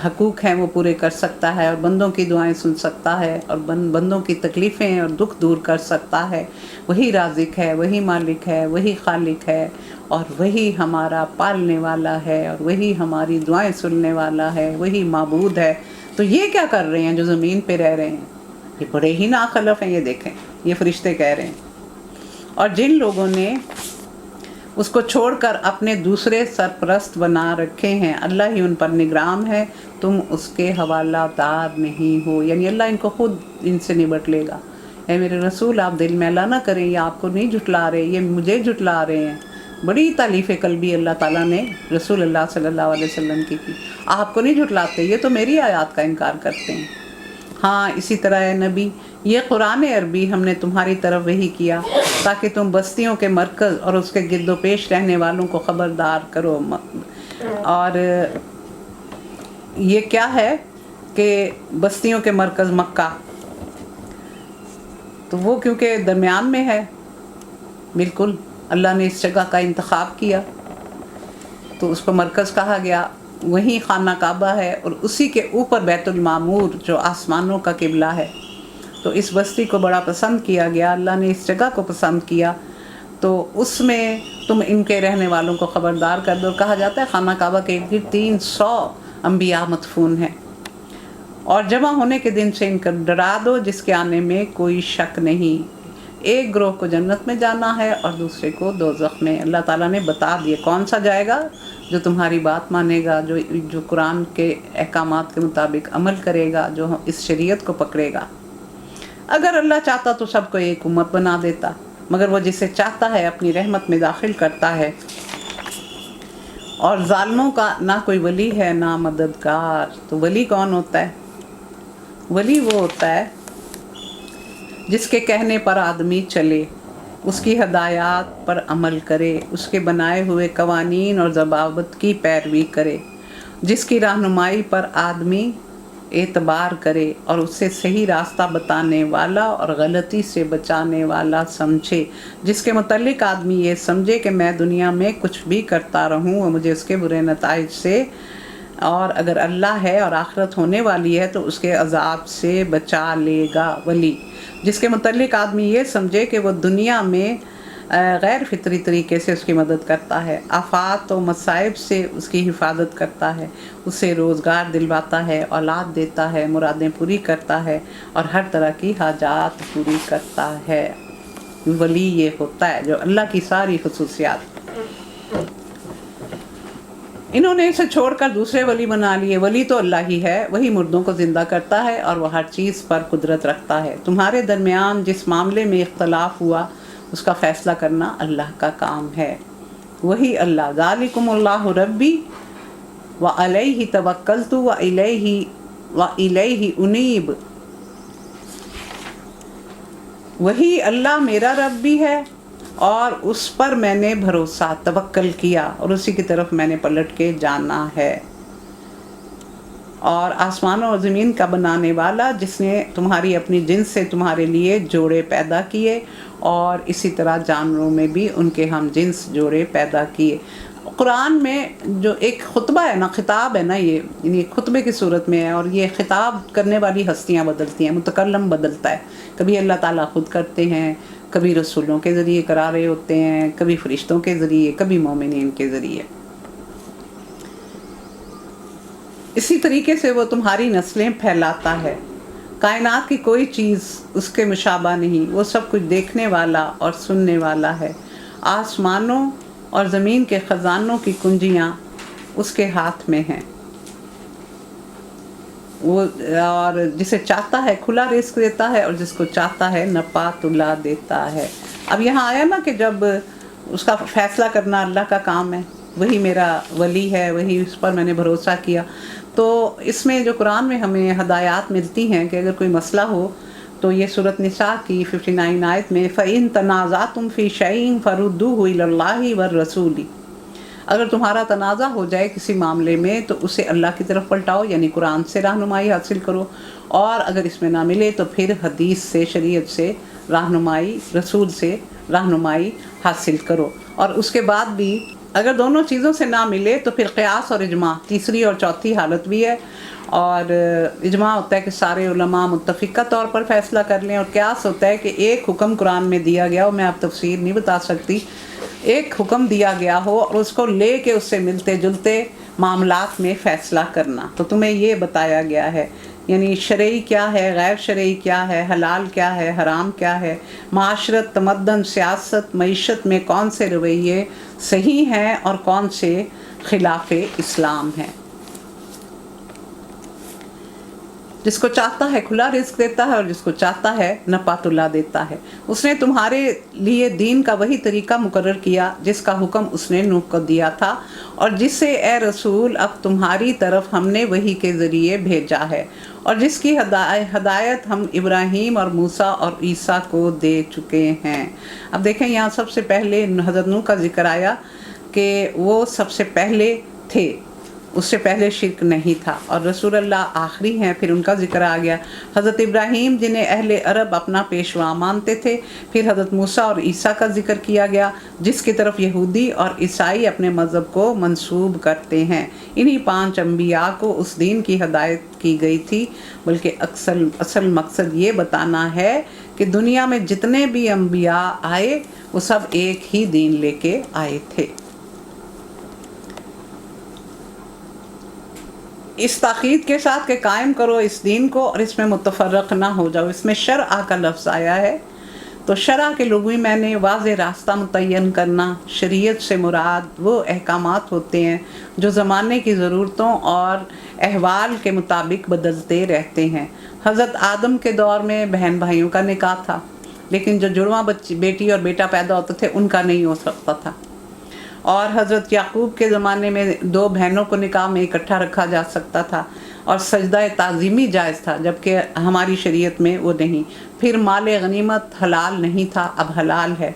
حقوق ہیں وہ پورے کر سکتا ہے، اور بندوں کی دعائیں سن سکتا ہے، اور بندوں کی تکلیفیں اور دکھ دور کر سکتا ہے؟ وہی رازق ہے، وہی مالک ہے، وہی خالق ہے، اور وہی ہمارا پالنے والا ہے، اور وہی ہماری دعائیں سننے والا ہے، وہی معبود ہے۔ تو یہ کیا کر رہے ہیں جو زمین پہ رہ رہے ہیں؟ یہ بڑے ہی ناخلف ہیں، یہ دیکھیں، یہ فرشتے کہہ رہے ہیں۔ اور جن لوگوں نے اس کو چھوڑ کر اپنے دوسرے سرپرست بنا رکھے ہیں، اللہ ہی ان پر نگران ہے، تم اس کے حوالہ دار نہیں ہو، یعنی اللہ ان کو خود ان سے نبٹ لے گا۔ اے میرے رسول، آپ دل میلا نہ کریں، یہ آپ کو نہیں جھٹلا رہے، یہ مجھے جھٹلا رہے ہیں۔ بڑی تعلیف قلبی اللہ تعالیٰ نے رسول اللہ صلی اللہ علیہ وسلم کی آپ کو نہیں جھٹلاتے، یہ تو میری آیات کا انکار کرتے ہیں۔ ہاں اسی طرح اے نبی، یہ قرآن عربی ہم نے تمہاری طرف وحی کیا تاکہ تم بستیوں کے مرکز اور اس کے گرد و پیش رہنے والوں کو خبردار کرو۔ اور یہ کیا ہے کہ بستیوں کے مرکز مکہ، تو وہ کیونکہ درمیان میں ہے، بالکل اللہ نے اس جگہ کا انتخاب کیا تو اس کو مرکز کہا گیا۔ वहीं खाना काबा है और उसी के ऊपर बैतुल मामूर जो आसमानों का किबला है। तो इस बस्ती को बड़ा पसंद किया गया, अल्लाह ने इस जगह को पसंद किया, तो उसमें तुम इनके रहने वालों को ख़बरदार कर दो। कहा जाता है खाना काबा के इर्द गिर्द 300 अम्बिया मदफून हैं, और जमा होने के दिन से इनको डरा दो जिसके आने में कोई शक नहीं। एक ग्रोह को जन्नत में जाना है और दूसरे को दोज़ख में। अल्लाह ताला ने बता दिए कौन सा जाएगा, जो तुम्हारी बात मानेगा, जो कुरान के अहकामात के मुताबिक अमल करेगा, जो इस शरीयत को पकड़ेगा। अगर अल्लाह चाहता तो सबको एक उम्मत बना देता, मगर वो जिसे चाहता है अपनी रहमत में दाखिल करता है। और जालिमों का ना कोई वली है ना मददगार। तो वली कौन होता है? वली वो होता है जिसके कहने पर आदमी चले, उसकी हदायत पर अमल करे, उसके बनाए हुए कवानीन और ज़वाबित की पैरवी करे, जिसकी रहनुमाई पर आदमी एतबार करे और उससे सही रास्ता बताने वाला और गलती से बचाने वाला समझे, जिसके मुतल्लिक आदमी ये समझे कि मैं दुनिया में कुछ भी करता रहूं और मुझे उसके बुरे नताइज से, और अगर अल्लाह है और आखिरत होने वाली है तो उसके अजाब से बचा लेगा। वली जिसके मुतल्लिक आदमी ये समझे कि वो दुनिया में गैर फितरी तरीके से उसकी मदद करता है, आफात और मसाइब से उसकी हिफाजत करता है, उसे रोज़गार दिलवाता है, औलाद देता है, मुरादें पूरी करता है और हर तरह की हाजात पूरी करता है। वली ये होता है जो अल्लाह की सारी खुसूसियात, इन्होंने इसे छोड़कर दूसरे वली बना लिए। वली तो अल्लाह ही है, वही मुर्दों को ज़िंदा करता है और वह हर चीज़ पर कुदरत रखता है। तुम्हारे दरमियान जिस मामले में इख्तलाफ हुआ उसका फ़ैसला करना अल्लाह का काम है। वही अल्लाह, ज़ालिकुमुल्लाहु रब्बी व अलैहि तवक्कलतु व इलैहि उनीब। वही अल्लाह मेरा रब भी है और उस पर मैंने भरोसा तवक्कल किया और उसी की तरफ मैंने पलट के जाना है। और आसमानों और ज़मीन का बनाने वाला, जिसने तुम्हारी अपनी जिन्स से तुम्हारे लिए जोड़े पैदा किए और इसी तरह जानवरों में भी उनके हम जिन्स जोड़े पैदा किए। कुरान में जो एक खुतबा है ना, खिताब है ना, ये खुतबे की सूरत में है और ये खिताब करने वाली हस्तियाँ बदलती हैं, मुतकल्लम बदलता है। कभी अल्लाह ताला खुद करते हैं, कभी रसूलों के ज़रिए करा रहे होते हैं, कभी फरिश्तों के ज़रिए, कभी मोमिनीन के ज़रिए। इसी तरीके से वो तुम्हारी नस्लें फैलाता है। कायनात की कोई चीज़ उसके मुशाबा नहीं, वो सब कुछ देखने वाला और सुनने वाला है। आसमानों और ज़मीन के ख़जानों की कुंजियाँ उसके हाथ में हैं। वो और जिसे चाहता है खुला रिस्क देता है और जिसको चाहता है नपा तुला देता है। अब यहाँ आया ना कि जब उसका फ़ैसला करना अल्लाह का काम है, वही मेरा वली है, वही उस पर मैंने भरोसा किया। तो इसमें जो कुरान में हमें हदायत मिलती हैं कि अगर कोई मसला हो तो ये सूरत निसा की 59 आयत में फ़इन तनाज़ातुम फ़ी शैइन फ़रुद्दूहु इलल्लाहि वर रसूली। अगर तुम्हारा तनाज़ा हो जाए किसी मामले में तो उसे अल्लाह की तरफ पलटाओ, यानी कुरान से रहनुमाई हासिल करो, और अगर इसमें ना मिले तो फिर हदीस से, शरीयत से रहनुमाई, रसूल से रहनुमाई हासिल करो। और उसके बाद भी अगर दोनों चीज़ों से ना मिले तो फिर क़यास और इजमा, तीसरी और चौथी हालत भी है। और इजमा होता है कि सारे उलमा मुत्तफ़िक़ा तौर पर फ़ैसला कर लें, और क़यास होता है कि एक हुक्म कुरान में दिया गया हो, मैं आप तफसीर नहीं बता सकती, एक हुक्म दिया गया हो और उसको ले के उससे मिलते जुलते मामलात में फ़ैसला करना। तो तुम्हें ये बताया गया है, यानी शरई क्या है, गैर शरई क्या है, हलाल क्या है, हराम क्या है, माशरत, तमद्दन, सियासत, मईशत में कौन से रवैये सही हैं और कौन से खिलाफ इस्लाम हैं। जिसको चाहता है खुला रिस्क देता है और जिसको चाहता है नपातुल्ला देता है। उसने तुम्हारे लिए दीन का वही तरीका मुकर्रर किया जिसका हुक्म उसने नूह को दिया था, और जिससे ए रसूल अब तुम्हारी तरफ हमने वही के ज़रिए भेजा है, और जिसकी हदायत हम इब्राहीम और मूसा और ईसा को दे चुके हैं। अब देखें यहाँ सबसे पहले हज़रत नूह का जिक्र आया कि वो सबसे पहले थे, उससे पहले शिरक नहीं था और रसूल अल्लाह आखिरी हैं, फिर उनका जिक्र आ गया। हज़रत इब्राहीम जिन्हें अहले अरब अपना पेशवा मानते थे, फिर हज़रत मूसा और ईसा का जिक्र किया गया जिसकी तरफ यहूदी और ईसाई अपने मज़हब को मंसूब करते हैं। इन्हीं 5 अम्बिया को उस दीन की हदायत की गई थी, बल्कि असल मकसद ये बताना है कि दुनिया में जितने भी अम्बिया आए वो सब एक ही दीन लेके आए थे। इस ताकीद के साथ कि कायम करो इस दीन को और इसमें मुतफर्रक ना हो जाओ। इसमें शरआ का लफ्ज़ आया है, तो शरआ के लुग़वी मैंने वाज़े रास्ता मुतय्यन करना। शरीयत से मुराद वो अहकामात होते हैं जो ज़माने की ज़रूरतों और अहवाल के मुताबिक बदलते रहते हैं। हज़रत आदम के दौर में बहन भाइयों का निकाह था, लेकिन जो जुड़वा बेटी और बेटा पैदा होते थे उनका नहीं हो सकता था। और हज़रत याकूब के ज़माने में 2 बहनों को निकाह में इकट्ठा रखा जा सकता था और सजदा ताज़ीमी जायज़ था, जबकि हमारी शरीयत में वो नहीं। फिर माल गनीमत हलाल नहीं था, अब हलाल है।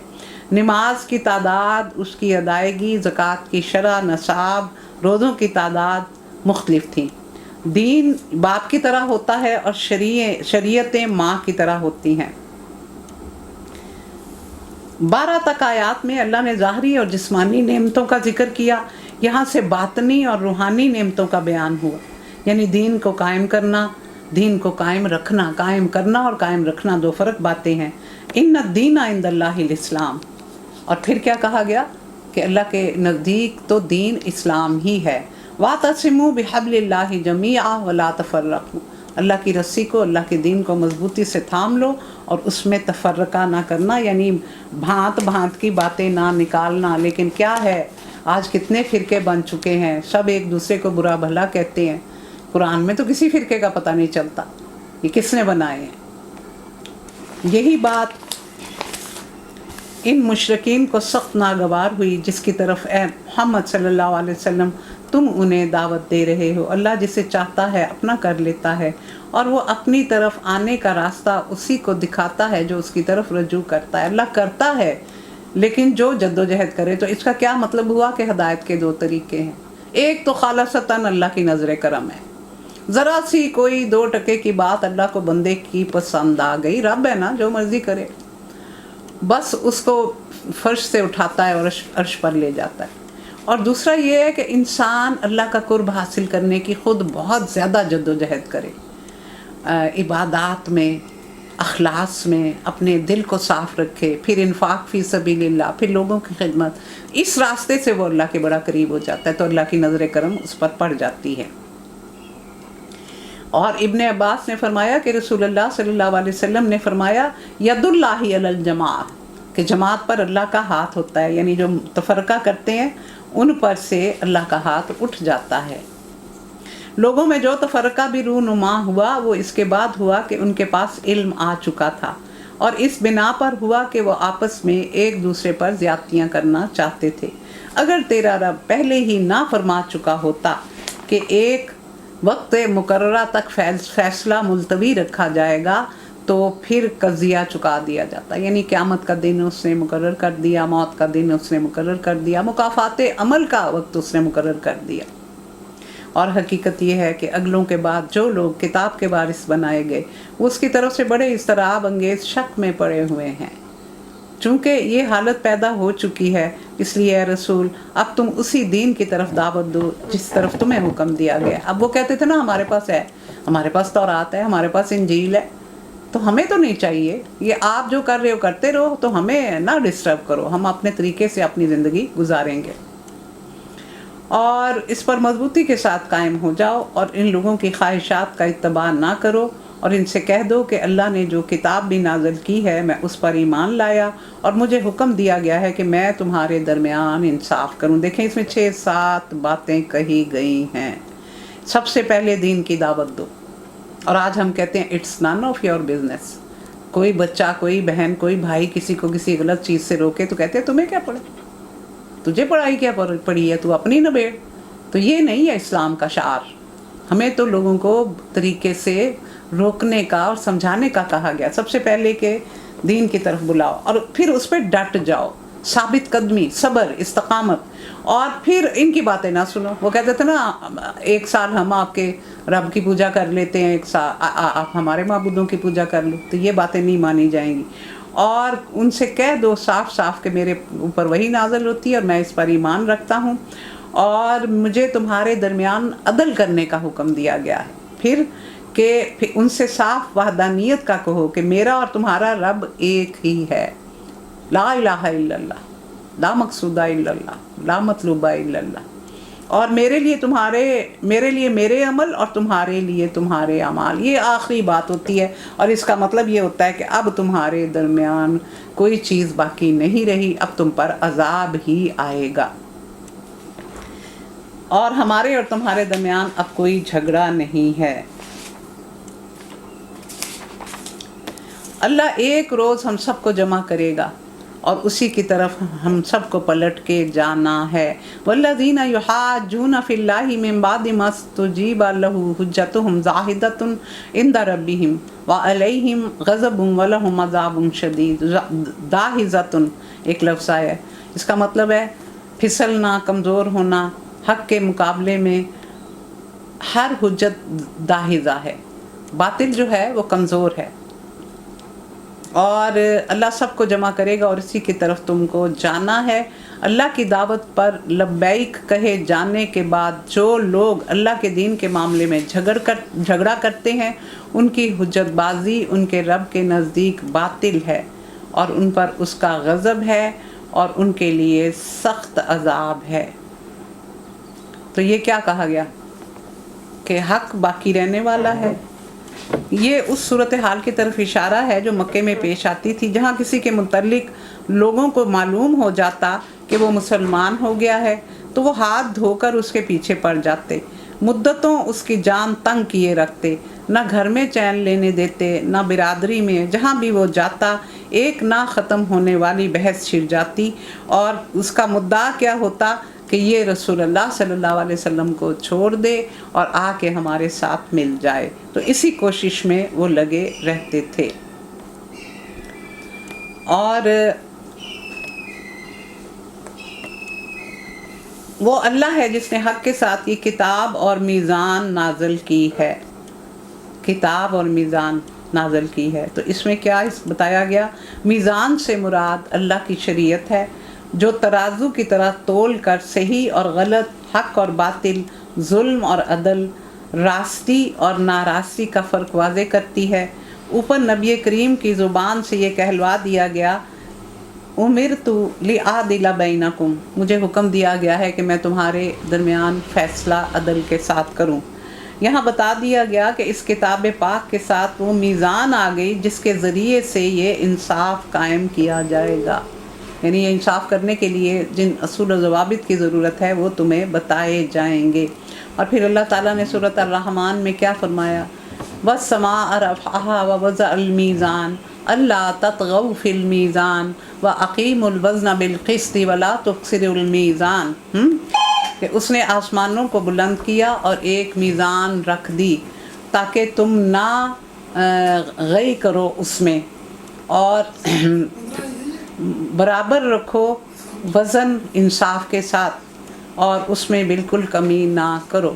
नमाज की तादाद, उसकी अदायगी, ज़कात की शरह, नसाब, रोज़ों की तादाद मुख्तलिफ थी। दीन बाप की तरह होता है और शरीयतें माँ की तरह होती हैं। 12 तक आयात में अल्लाह ने ज़ाहरी और जिस्मानी नेमतों का जिक्र किया, यहाँ से बातनी और रूहानी नेमतों का बयान हुआ। यानी दीन को कायम करना, दीन को कायम रखना। कायम करना और कायम रखना 2 फ़र्क बातें हैं। इन्ना दीना इंदल्लाहिल इस्लाम। और फिर क्या कहा गया कि अल्लाह के नज़दीक तो दीन इस्लाम ही है। वातसिमू बिहब्लिल्लाहि जमीआ वला तफर्रकू। अल्लाह की रस्सी को, अल्लाह के दीन को मजबूती से थाम लो और उसमें तफर्रका ना करना, यानी भांत भांत की बातें ना निकालना। लेकिन क्या है, आज कितने फ़िरके बन चुके हैं, सब एक दूसरे को बुरा भला कहते हैं। कुरान में तो किसी फ़िरके का पता नहीं चलता ये किसने बनाए हैं। यही बात इन मुशरिकीन को सख्त नागवार हुई, जिसकी तरफ ए मोहम्मद सल्लल्लाहु अलैहि वसल्लम तुम उन्हें दावत दे रहे हो। अल्लाह जिसे चाहता है अपना कर लेता है और वो अपनी तरफ आने का रास्ता उसी को दिखाता है जो उसकी तरफ रजू करता है। अल्लाह करता है, लेकिन जो जद्दोजहद करे। तो इसका क्या मतलब हुआ कि हदायत के 2 तरीके हैं। एक तो खालसतन अल्लाह की नज़र करम है, ज़रा सी कोई 2 टके की बात अल्लाह को बंदे की पसंद आ गई, रब है ना, जो मर्ज़ी करे, बस उसको फर्श से उठाता है और अर्श पर ले जाता है। और दूसरा ये है कि इंसान अल्लाह का कुर्ब हासिल करने की ख़ुद बहुत ज़्यादा जद्दोजहद करे, इबादात में, अखलास में, अपने दिल को साफ़ रखे, फिर इन्फाक फ़ी सबीलिल्लाह, फिर लोगों की खिदमत। इस रास्ते से वो अल्लाह के बड़ा करीब हो जाता है, तो अल्लाह की नज़र करम उस पर पड़ जाती है। और इब्ने अब्बास ने फरमाया कि रसूलुल्लाह सल्लल्लाहु अलैहि वसल्लम ने फरमाया यदुल्लाहि अलल जमाअत, कि जमात पर अल्लाह का हाथ होता है, यानी जो तफरका करते हैं उन पर से अल्लाह का हाथ उठ जाता है। लोगों में जो तफरका भी रूनुमा हुआ वो इसके बाद हुआ कि उनके पास इल्म आ चुका था और इस बिना पर हुआ कि वो आपस में एक दूसरे पर ज़्यादतियाँ करना चाहते थे। अगर तेरा रब पहले ही ना फरमा चुका होता कि एक वक्त मुकर्ररा तक फैसला मुलतवी रखा जाएगा तो फिर कज़िया चुका दिया जाता, यानी क़यामत का दिन उसने मुकर्रर कर दिया, मौत का दिन उसने मुकर्रर कर दिया, मुकाफ़ाते अमल का वक्त उसने मुकर्रर कर दिया। और हकीकत ये है कि अगलों के बाद जो लोग किताब के वारिस बनाए गए वो उसकी तरफ से बड़े इस्तराब अंगेज़ शक में पड़े हुए हैं। चूँकि ये हालत पैदा हो चुकी है, इसलिए रसूल अब तुम उसी दीन की तरफ दावत दो जिस तरफ तुम्हें हुक्म दिया गया। अब वो कहते थे ना हमारे पास है, हमारे पास तौरात है, हमारे पास इंजील है, तो हमें तो नहीं चाहिए, ये आप जो कर रहे हो करते रहो, तो हमें ना डिस्टर्ब करो, हम अपने तरीके से अपनी ज़िंदगी गुजारेंगे। और इस पर मजबूती के साथ कायम हो जाओ और इन लोगों की ख्वाहिशात का इत्तबा ना करो और इनसे कह दो कि अल्लाह ने जो किताब भी नाज़िल की है मैं उस पर ईमान लाया और मुझे हुक्म दिया गया है कि मैं तुम्हारे दरमियान इंसाफ करूं। देखें इसमें 6-7 बातें कही गई हैं। सबसे पहले दीन की दावत दो, और आज हम कहते हैं it's none of your business. कोई बच्चा, कोई बहन, कोई भाई किसी को किसी गलत चीज़ से रोके तो कहते हैं तुम्हें क्या पड़े, तुझे पढ़ाई क्या पड़ी है, तू अपनी न बैठ। तो ये नहीं है इस्लाम का शार। हमें तो लोगों को तरीके से रोकने का और समझाने का कहा गया। सबसे पहले के दीन की तरफ बुलाओ और फिर उस पर डट जाओ। साबित कदमी, सब्र, इस्तकामत। और फिर इनकी बातें ना सुनो। वो कहते थे ना, एक साल हम आपके रब की पूजा कर लेते हैं, एक साल आप हमारे माबूदों की पूजा कर लो, तो ये बातें नहीं मानी जाएंगी। और उनसे कह दो साफ साफ कि मेरे ऊपर वही नाज़िल होती है और मैं इस पर ईमान रखता हूँ, और मुझे तुम्हारे दरमियान अदल करने का हुक्म दिया गया है। फिर उनसे साफ वहदानियत का कहो कि मेरा और तुम्हारा रब एक ही है, ला इलाहा इल्लल्लाह, ला मकसूदा इल्लल्लाह, ला मतलूबा इल्लल्लाह, और मेरे लिए मेरे अमल और तुम्हारे लिए तुम्हारे अमाल। ये आखिरी बात होती है, और इसका मतलब ये होता है कि अब तुम्हारे दरमियान कोई चीज़ बाकी नहीं रही, अब तुम पर अजाब ही आएगा, और हमारे और तुम्हारे दरमियान अब कोई झगड़ा नहीं है। अल्लाह एक रोज़ हम सबको जमा करेगा और उसी की तरफ हम सबको पलट के जाना है। वल्लज़ीना युहाज्जूना फ़िल्लाहि मिन बादि मस्तुजीबा लहु हुज्जतुहुम ज़ाहिदतुन इंदा रब्बिहिम व अलैहिम ग़ज़बुन व लहुम अज़ाबुन शदीद। दाहिज़तुन एक लफ्ज़ है, इसका मतलब है फिसलना, कमज़ोर होना। हक़ के मुकाबले में हर हुज्जत दाहिज़ा है, बातिल जो है वो कमज़ोर है। और अल्लाह सबको जमा करेगा और इसी की तरफ तुमको जाना है। अल्लाह की दावत पर लब्बैक कहे जाने के बाद जो लोग अल्लाह के दीन के मामले में झगड़ा करते हैं, उनकी हुज्जतबाजी उनके रब के नज़दीक बातिल है और उन पर उसका गज़ब है और उनके लिए सख्त अज़ाब है। तो ये क्या कहा गया कि हक़ बाकी रहने वाला है। ये उस सूरत हाल की तरफ इशारा है जो मक्के में पेश आती थी, जहाँ किसी के मुतल्लिक लोगों को मालूम हो जाता कि वो मुसलमान हो गया है तो वो हाथ धोकर उसके पीछे पड़ जाते, मुद्दतों उसकी जान तंग किए रखते, न घर में चैन लेने देते न बिरादरी में। जहाँ भी वो जाता एक ना ख़त्म होने वाली बहस छिड़ जाती और उसका मुद्दा क्या होता कि ये रसूलुल्लाह सल्लल्लाहु अलैहि वसल्लम को छोड़ दे और आके हमारे साथ मिल जाए। तो इसी कोशिश में वो लगे रहते थे। और वो अल्लाह है जिसने हक़ के साथ ये किताब और मीज़ान नाज़िल की है, किताब और मीज़ान नाज़िल की है। तो इसमें क्या बताया गया, मीज़ान से मुराद अल्लाह की शरीयत है जो तराजू की तरह तोल कर सही और गलत, हक़ और बातिल, जुल्म और अदल, रास्ती और नारास्ती का फ़र्क वाज़े करती है। ऊपर नबी करीम की ज़ुबान से ये कहलवा दिया गया, उमिरतु लिआदिला बैनकुम, मुझे हुक्म दिया गया है कि मैं तुम्हारे दरमियान फ़ैसला अदल के साथ करूं। यहाँ बता दिया गया कि इस किताब पाक के साथ वो मीज़ान आ गई जिसके ज़रिए से ये इंसाफ कायम किया जाएगा। यानी ये इंसाफ करने के लिए जिन असूल और ज़वाबित की ज़रूरत है वो तुम्हें बताए जाएंगे। और फिर अल्लाह ताला ने सूरत अर-रहमान में क्या फरमाया, वस्समाअ रफ़अहा व वज़अल मीज़ान अल्ला ततगौ फिल मीज़ान व अक़ीमुल वज़्न बिल क़िस्ति व ला तुख़्सिरुल मीज़ान। कि उसने आसमानों को बुलंद किया और एक मीज़ान रख दी ताकि तुम ना गई करो उसमें, और बराबर रखो वज़न इंसाफ के साथ और उसमें बिल्कुल कमी ना करो।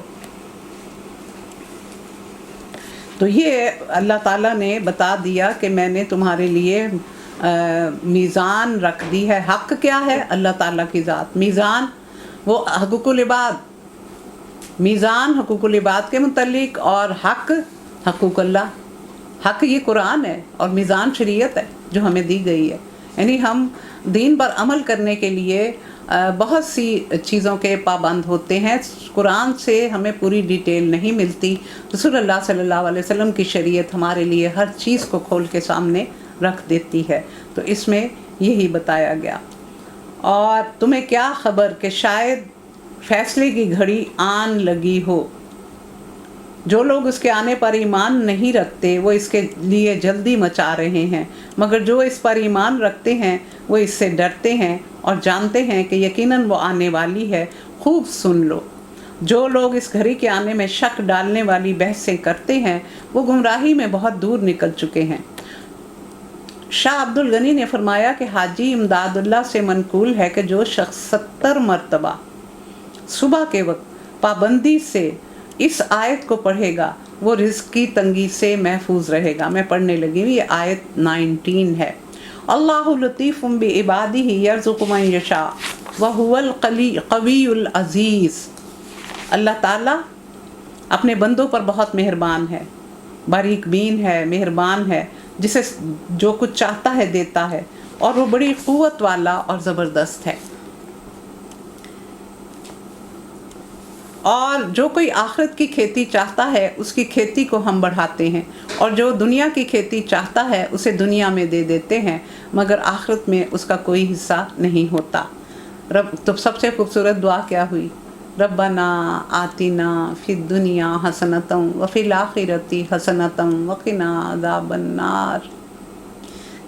तो ये अल्लाह ताला ने बता दिया कि मैंने तुम्हारे लिए मीज़ान रख दी है। हक़ क्या है? अल्लाह ताला की ज़ात। मीज़ान वो हक़ुक़ुल इबाद, मीज़ान हक़ुक़ुल इबाद के मुतल्लिक, और हक़ हक़ुक़ुल्लाह। हक़ ये कुरान है और मीज़ान शरीयत है जो हमें दी गई है। यानी हम दीन पर अमल करने के लिए बहुत सी चीज़ों के पाबंद होते हैं। कुरान से हमें पूरी डिटेल नहीं मिलती। रसूलुल्लाह सल्लल्लाहु अलैहि वसल्लम की शरीयत हमारे लिए हर चीज़ को खोल के सामने रख देती है। तो इसमें यही बताया गया। और तुम्हें क्या खबर कि शायद फ़ैसले की घड़ी आन लगी हो। जो लोग उसके आने पर ईमान नहीं रखते वो इसके लिए जल्दी मचा रहे हैं, मगर जो इस पर ईमान रखते हैं वो इससे डरते हैं और जानते हैं कि यकीनन वो आने वाली है। खूब सुन लो, जो लोग इस घड़ी के आने में शक डालने वाली बहसें करते हैं वो गुमराही में बहुत दूर निकल चुके हैं। शाह अब्दुल गनी ने फरमाया कि हाजी इमदादुल्लाह से मनकूल है कि जो शख्स 70 मरतबा सुबह के वक्त पाबंदी से इस आयत को पढ़ेगा वो रिज़्क़ की तंगी से महफूज रहेगा। मैं पढ़ने लगी हूँ, ये आयत 19 है। अल्लाहु लतीफ़ुम बि इबादिही यर्ज़ुक़ु मन यशा व हुवल क़वियुल अज़ीज़। अल्लाह ताला अपने बंदों पर बहुत मेहरबान है, बारीक बीन है, मेहरबान है, जिसे जो कुछ चाहता है देता है, और वो बड़ी क़ुव्वत वाला और ज़बरदस्त है। और जो कोई आखिरत की खेती चाहता है उसकी खेती को हम बढ़ाते हैं, और जो दुनिया की खेती चाहता है उसे दुनिया में दे देते हैं, मगर आखिरत में उसका कोई हिस्सा नहीं होता। रब तो सबसे खूबसूरत दुआ क्या हुई? रब्बना आतिना फिद दुनिया हसनतम व फिल आखिरती हसनतम व क़िना अज़ाबन नार।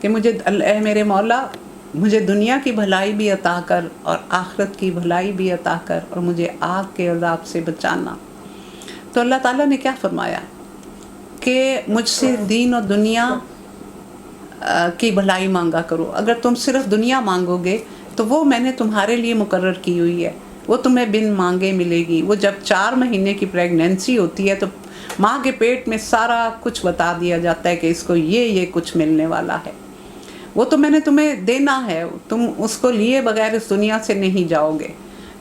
कि मुझे मेरे मौला मुझे दुनिया की भलाई भी अता कर और आखिरत की भलाई भी अता कर, और मुझे आग के अज़ाब से बचाना। तो अल्लाह ताला ने क्या फरमाया कि मुझसे दीन और दुनिया की भलाई मांगा करो। अगर तुम सिर्फ दुनिया मांगोगे तो वो मैंने तुम्हारे लिए मुकर्रर की हुई है, वो तुम्हें बिन मांगे मिलेगी। वो जब 4 महीने की प्रेगनेंसी होती है तो माँ के पेट में सारा कुछ बता दिया जाता है कि इसको ये कुछ मिलने वाला है, वो तो मैंने तुम्हें देना है, तुम उसको लिए बगैर इस दुनिया से नहीं जाओगे।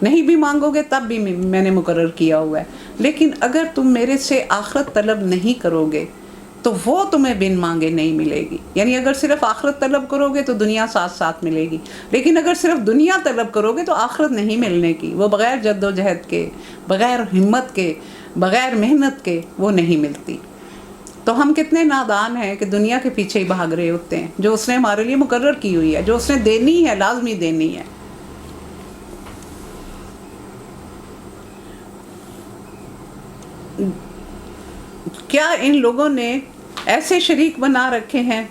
नहीं भी मांगोगे तब भी मैंने मुकर्रर किया हुआ है। लेकिन अगर तुम मेरे से आखिरत तलब नहीं करोगे तो वो तुम्हें बिन मांगे नहीं मिलेगी। यानी अगर सिर्फ आखिरत तलब करोगे तो दुनिया साथ साथ मिलेगी, लेकिन अगर सिर्फ दुनिया तलब करोगे तो आखिरत नहीं मिलने की। वो बग़ैर जद्दोजहद के, बग़ैर हिम्मत के, बग़ैर मेहनत के वो नहीं मिलती। तो हम कितने नादान हैं कि दुनिया के पीछे ही भाग रहे होते हैं, जो उसने हमारे लिए मुकर्रर की हुई है, जो उसने देनी है, लाजमी देनी है। क्या इन लोगों ने ऐसे शरीक बना रखे हैं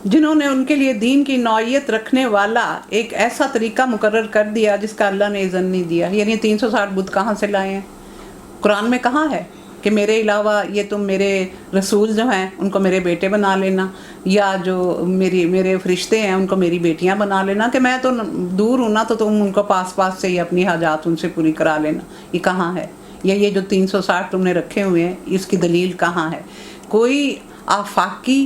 जिन्होंने उनके लिए दीन की नौइयत रखने वाला एक ऐसा तरीका मुकर्रर कर दिया जिसका अल्लाह ने इज़्ज़त नहीं दिया। यानी 360 बुत कहाँ से लाए हैं? कुरान में कहाँ है कि मेरे अलावा ये तुम मेरे रसूल जो हैं उनको मेरे बेटे बना लेना, या जो मेरे फरिश्ते हैं उनको मेरी बेटियां बना लेना, कि मैं तो दूर हूँ ना तो तुम उनको पास से ही अपनी हाजात उनसे पूरी करा लेना। ये कहाँ है? ये जो 360 तुमने रखे हुए हैं इसकी दलील कहाँ है? कोई आफाकी,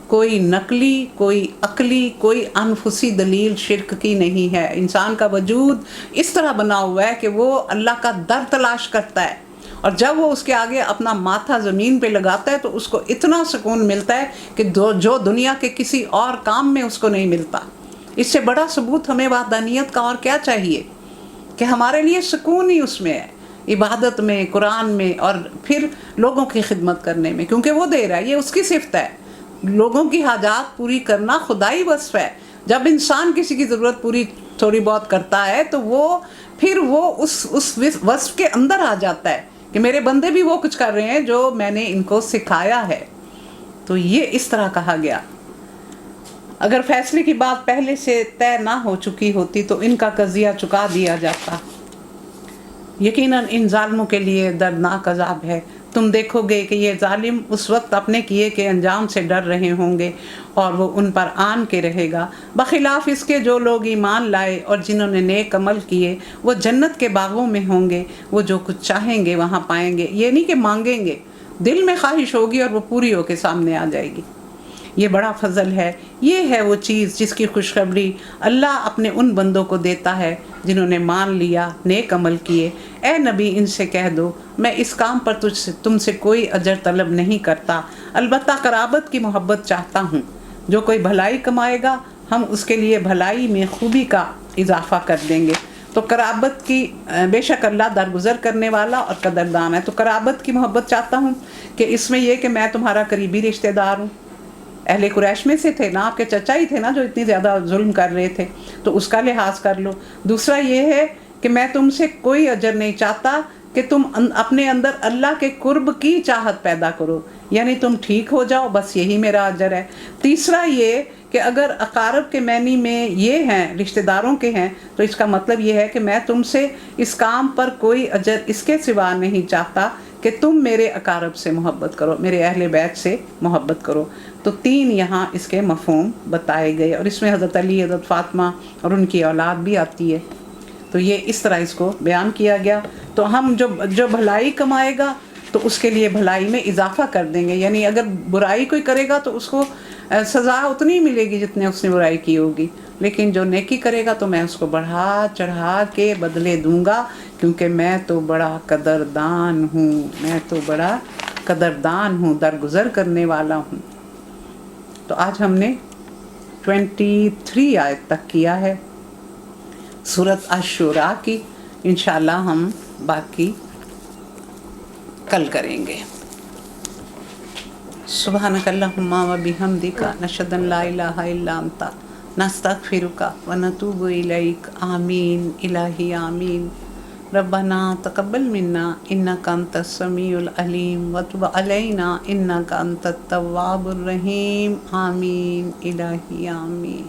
कोई नकली, कोई अकली, कोई अनफुसी दलील शिर्क की नहीं है। इंसान का वजूद इस तरह बना हुआ है कि वो अल्लाह का दर तलाश करता है, और जब वो उसके आगे अपना माथा ज़मीन पे लगाता है तो उसको इतना सुकून मिलता है कि जो दुनिया के किसी और काम में उसको नहीं मिलता। इससे बड़ा सबूत हमें वहदानियत का और क्या चाहिए कि हमारे लिए सुकून ही उसमें है, इबादत में, कुरान में, और फिर लोगों की खिदमत करने में, क्योंकि वो दे रहा है, ये उसकी सिफ़त है। लोगों की हाजात पूरी करना खुदाई वस्फ़ है। जब इंसान किसी की ज़रूरत पूरी थोड़ी बहुत करता है तो वो फिर उस वस्फ़ के अंदर आ जाता है कि मेरे बंदे भी वो कुछ कर रहे हैं जो मैंने इनको सिखाया है। तो ये इस तरह कहा गया। अगर फैसले की बात पहले से तय ना हो चुकी होती तो इनका कज़िया चुका दिया जाता। यकीनन इन जालिमों के लिए दर्दनाक अज़ाब है। तुम देखोगे कि ये जालिम उस वक्त अपने किए के अंजाम से डर रहे होंगे और वो उन पर आन के रहेगा। बखिलाफ़ इसके जो लोग ईमान लाए और जिन्होंने नेक अमल किए वो जन्नत के बागों में होंगे, वो जो कुछ चाहेंगे वहाँ पाएंगे। ये नहीं कि मांगेंगे, दिल में ख्वाहिश होगी और वो पूरी होकर सामने आ जाएगी। ये बड़ा फजल है। ये है वो चीज़ जिसकी खुशखबरी अल्लाह अपने उन बंदों को देता है जिन्होंने मान लिया, नेक अमल किए। ए नबी, इनसे कह दो मैं इस काम पर तुमसे कोई अजर तलब नहीं करता, अलबत्ता कराबत की मोहब्बत चाहता हूँ। जो कोई भलाई कमाएगा हम उसके लिए भलाई में खूबी का इजाफ़ा कर देंगे। तो कराबत की बेशक अल्लाह दरगुजर करने वाला और कदरदान है। तो कराबत की मोहब्बत चाहता हूँ कि इसमें यह कि मैं तुम्हारा करीबी रिश्तेदार हूँ। अहले कुरैश में से थे ना, आपके चचा ही थे ना जो इतनी ज़्यादा जुल्म कर रहे थे, तो उसका लिहाज कर लो। दूसरा ये है कि मैं तुमसे कोई अजर नहीं चाहता कि तुम अपने अंदर अल्लाह के कुर्ब की चाहत पैदा करो, यानी तुम ठीक हो जाओ, बस यही मेरा अजर है। तीसरा ये कि अगर अकारब के मैनी में ये हैं, रिश्तेदारों के हैं, तो इसका मतलब ये है कि मैं तुमसे इस काम पर कोई अजर इसके सिवा नहीं चाहता कि तुम मेरे अकारब से मोहब्बत करो, मेरे अहले बैत से मोहब्बत करो। تو 3 यहाँ इसके मफ़हूम बताए गए और इसमें हज़रत अली, हज़रत फ़ातिमा और उनकी औलाद भी आती है। तो ये इस तरह इसको बयान किया गया। तो हम जो भलाई कमाएगा तो उसके लिए भलाई में इजाफा कर देंगे, यानी अगर बुराई कोई करेगा तो उसको सज़ा उतनी मिलेगी जितने उसने बुराई की होगी, लेकिन जो नेकी करेगा तो मैं उसको बढ़ा चढ़ा के बदले दूंगा, क्योंकि मैं तो बड़ा कदरदान हूँ, मैं तो बड़ा कदरदान हूँ, दरगुजर करने वाला हूँ। तो आज हमने 23 आयत तक किया है सूरत अश-शूरा की। इंशाल्लाह हम बाकी कल करेंगे। सुब्हानकल्लाहुम्मा व बिहम्दिका नशहदु अन ला इलाहा इल्ला अंता नस्तगफिरुका व नतूबु इलैक। आमीन इलाही आमीन। रब्बना तक़ब्बल मिन्ना इन्नका अंतस समीउल अलीम व तुब अलैना इन्नका अंतत तव्वाबुर रहीम। आमीन इलाही आमीन।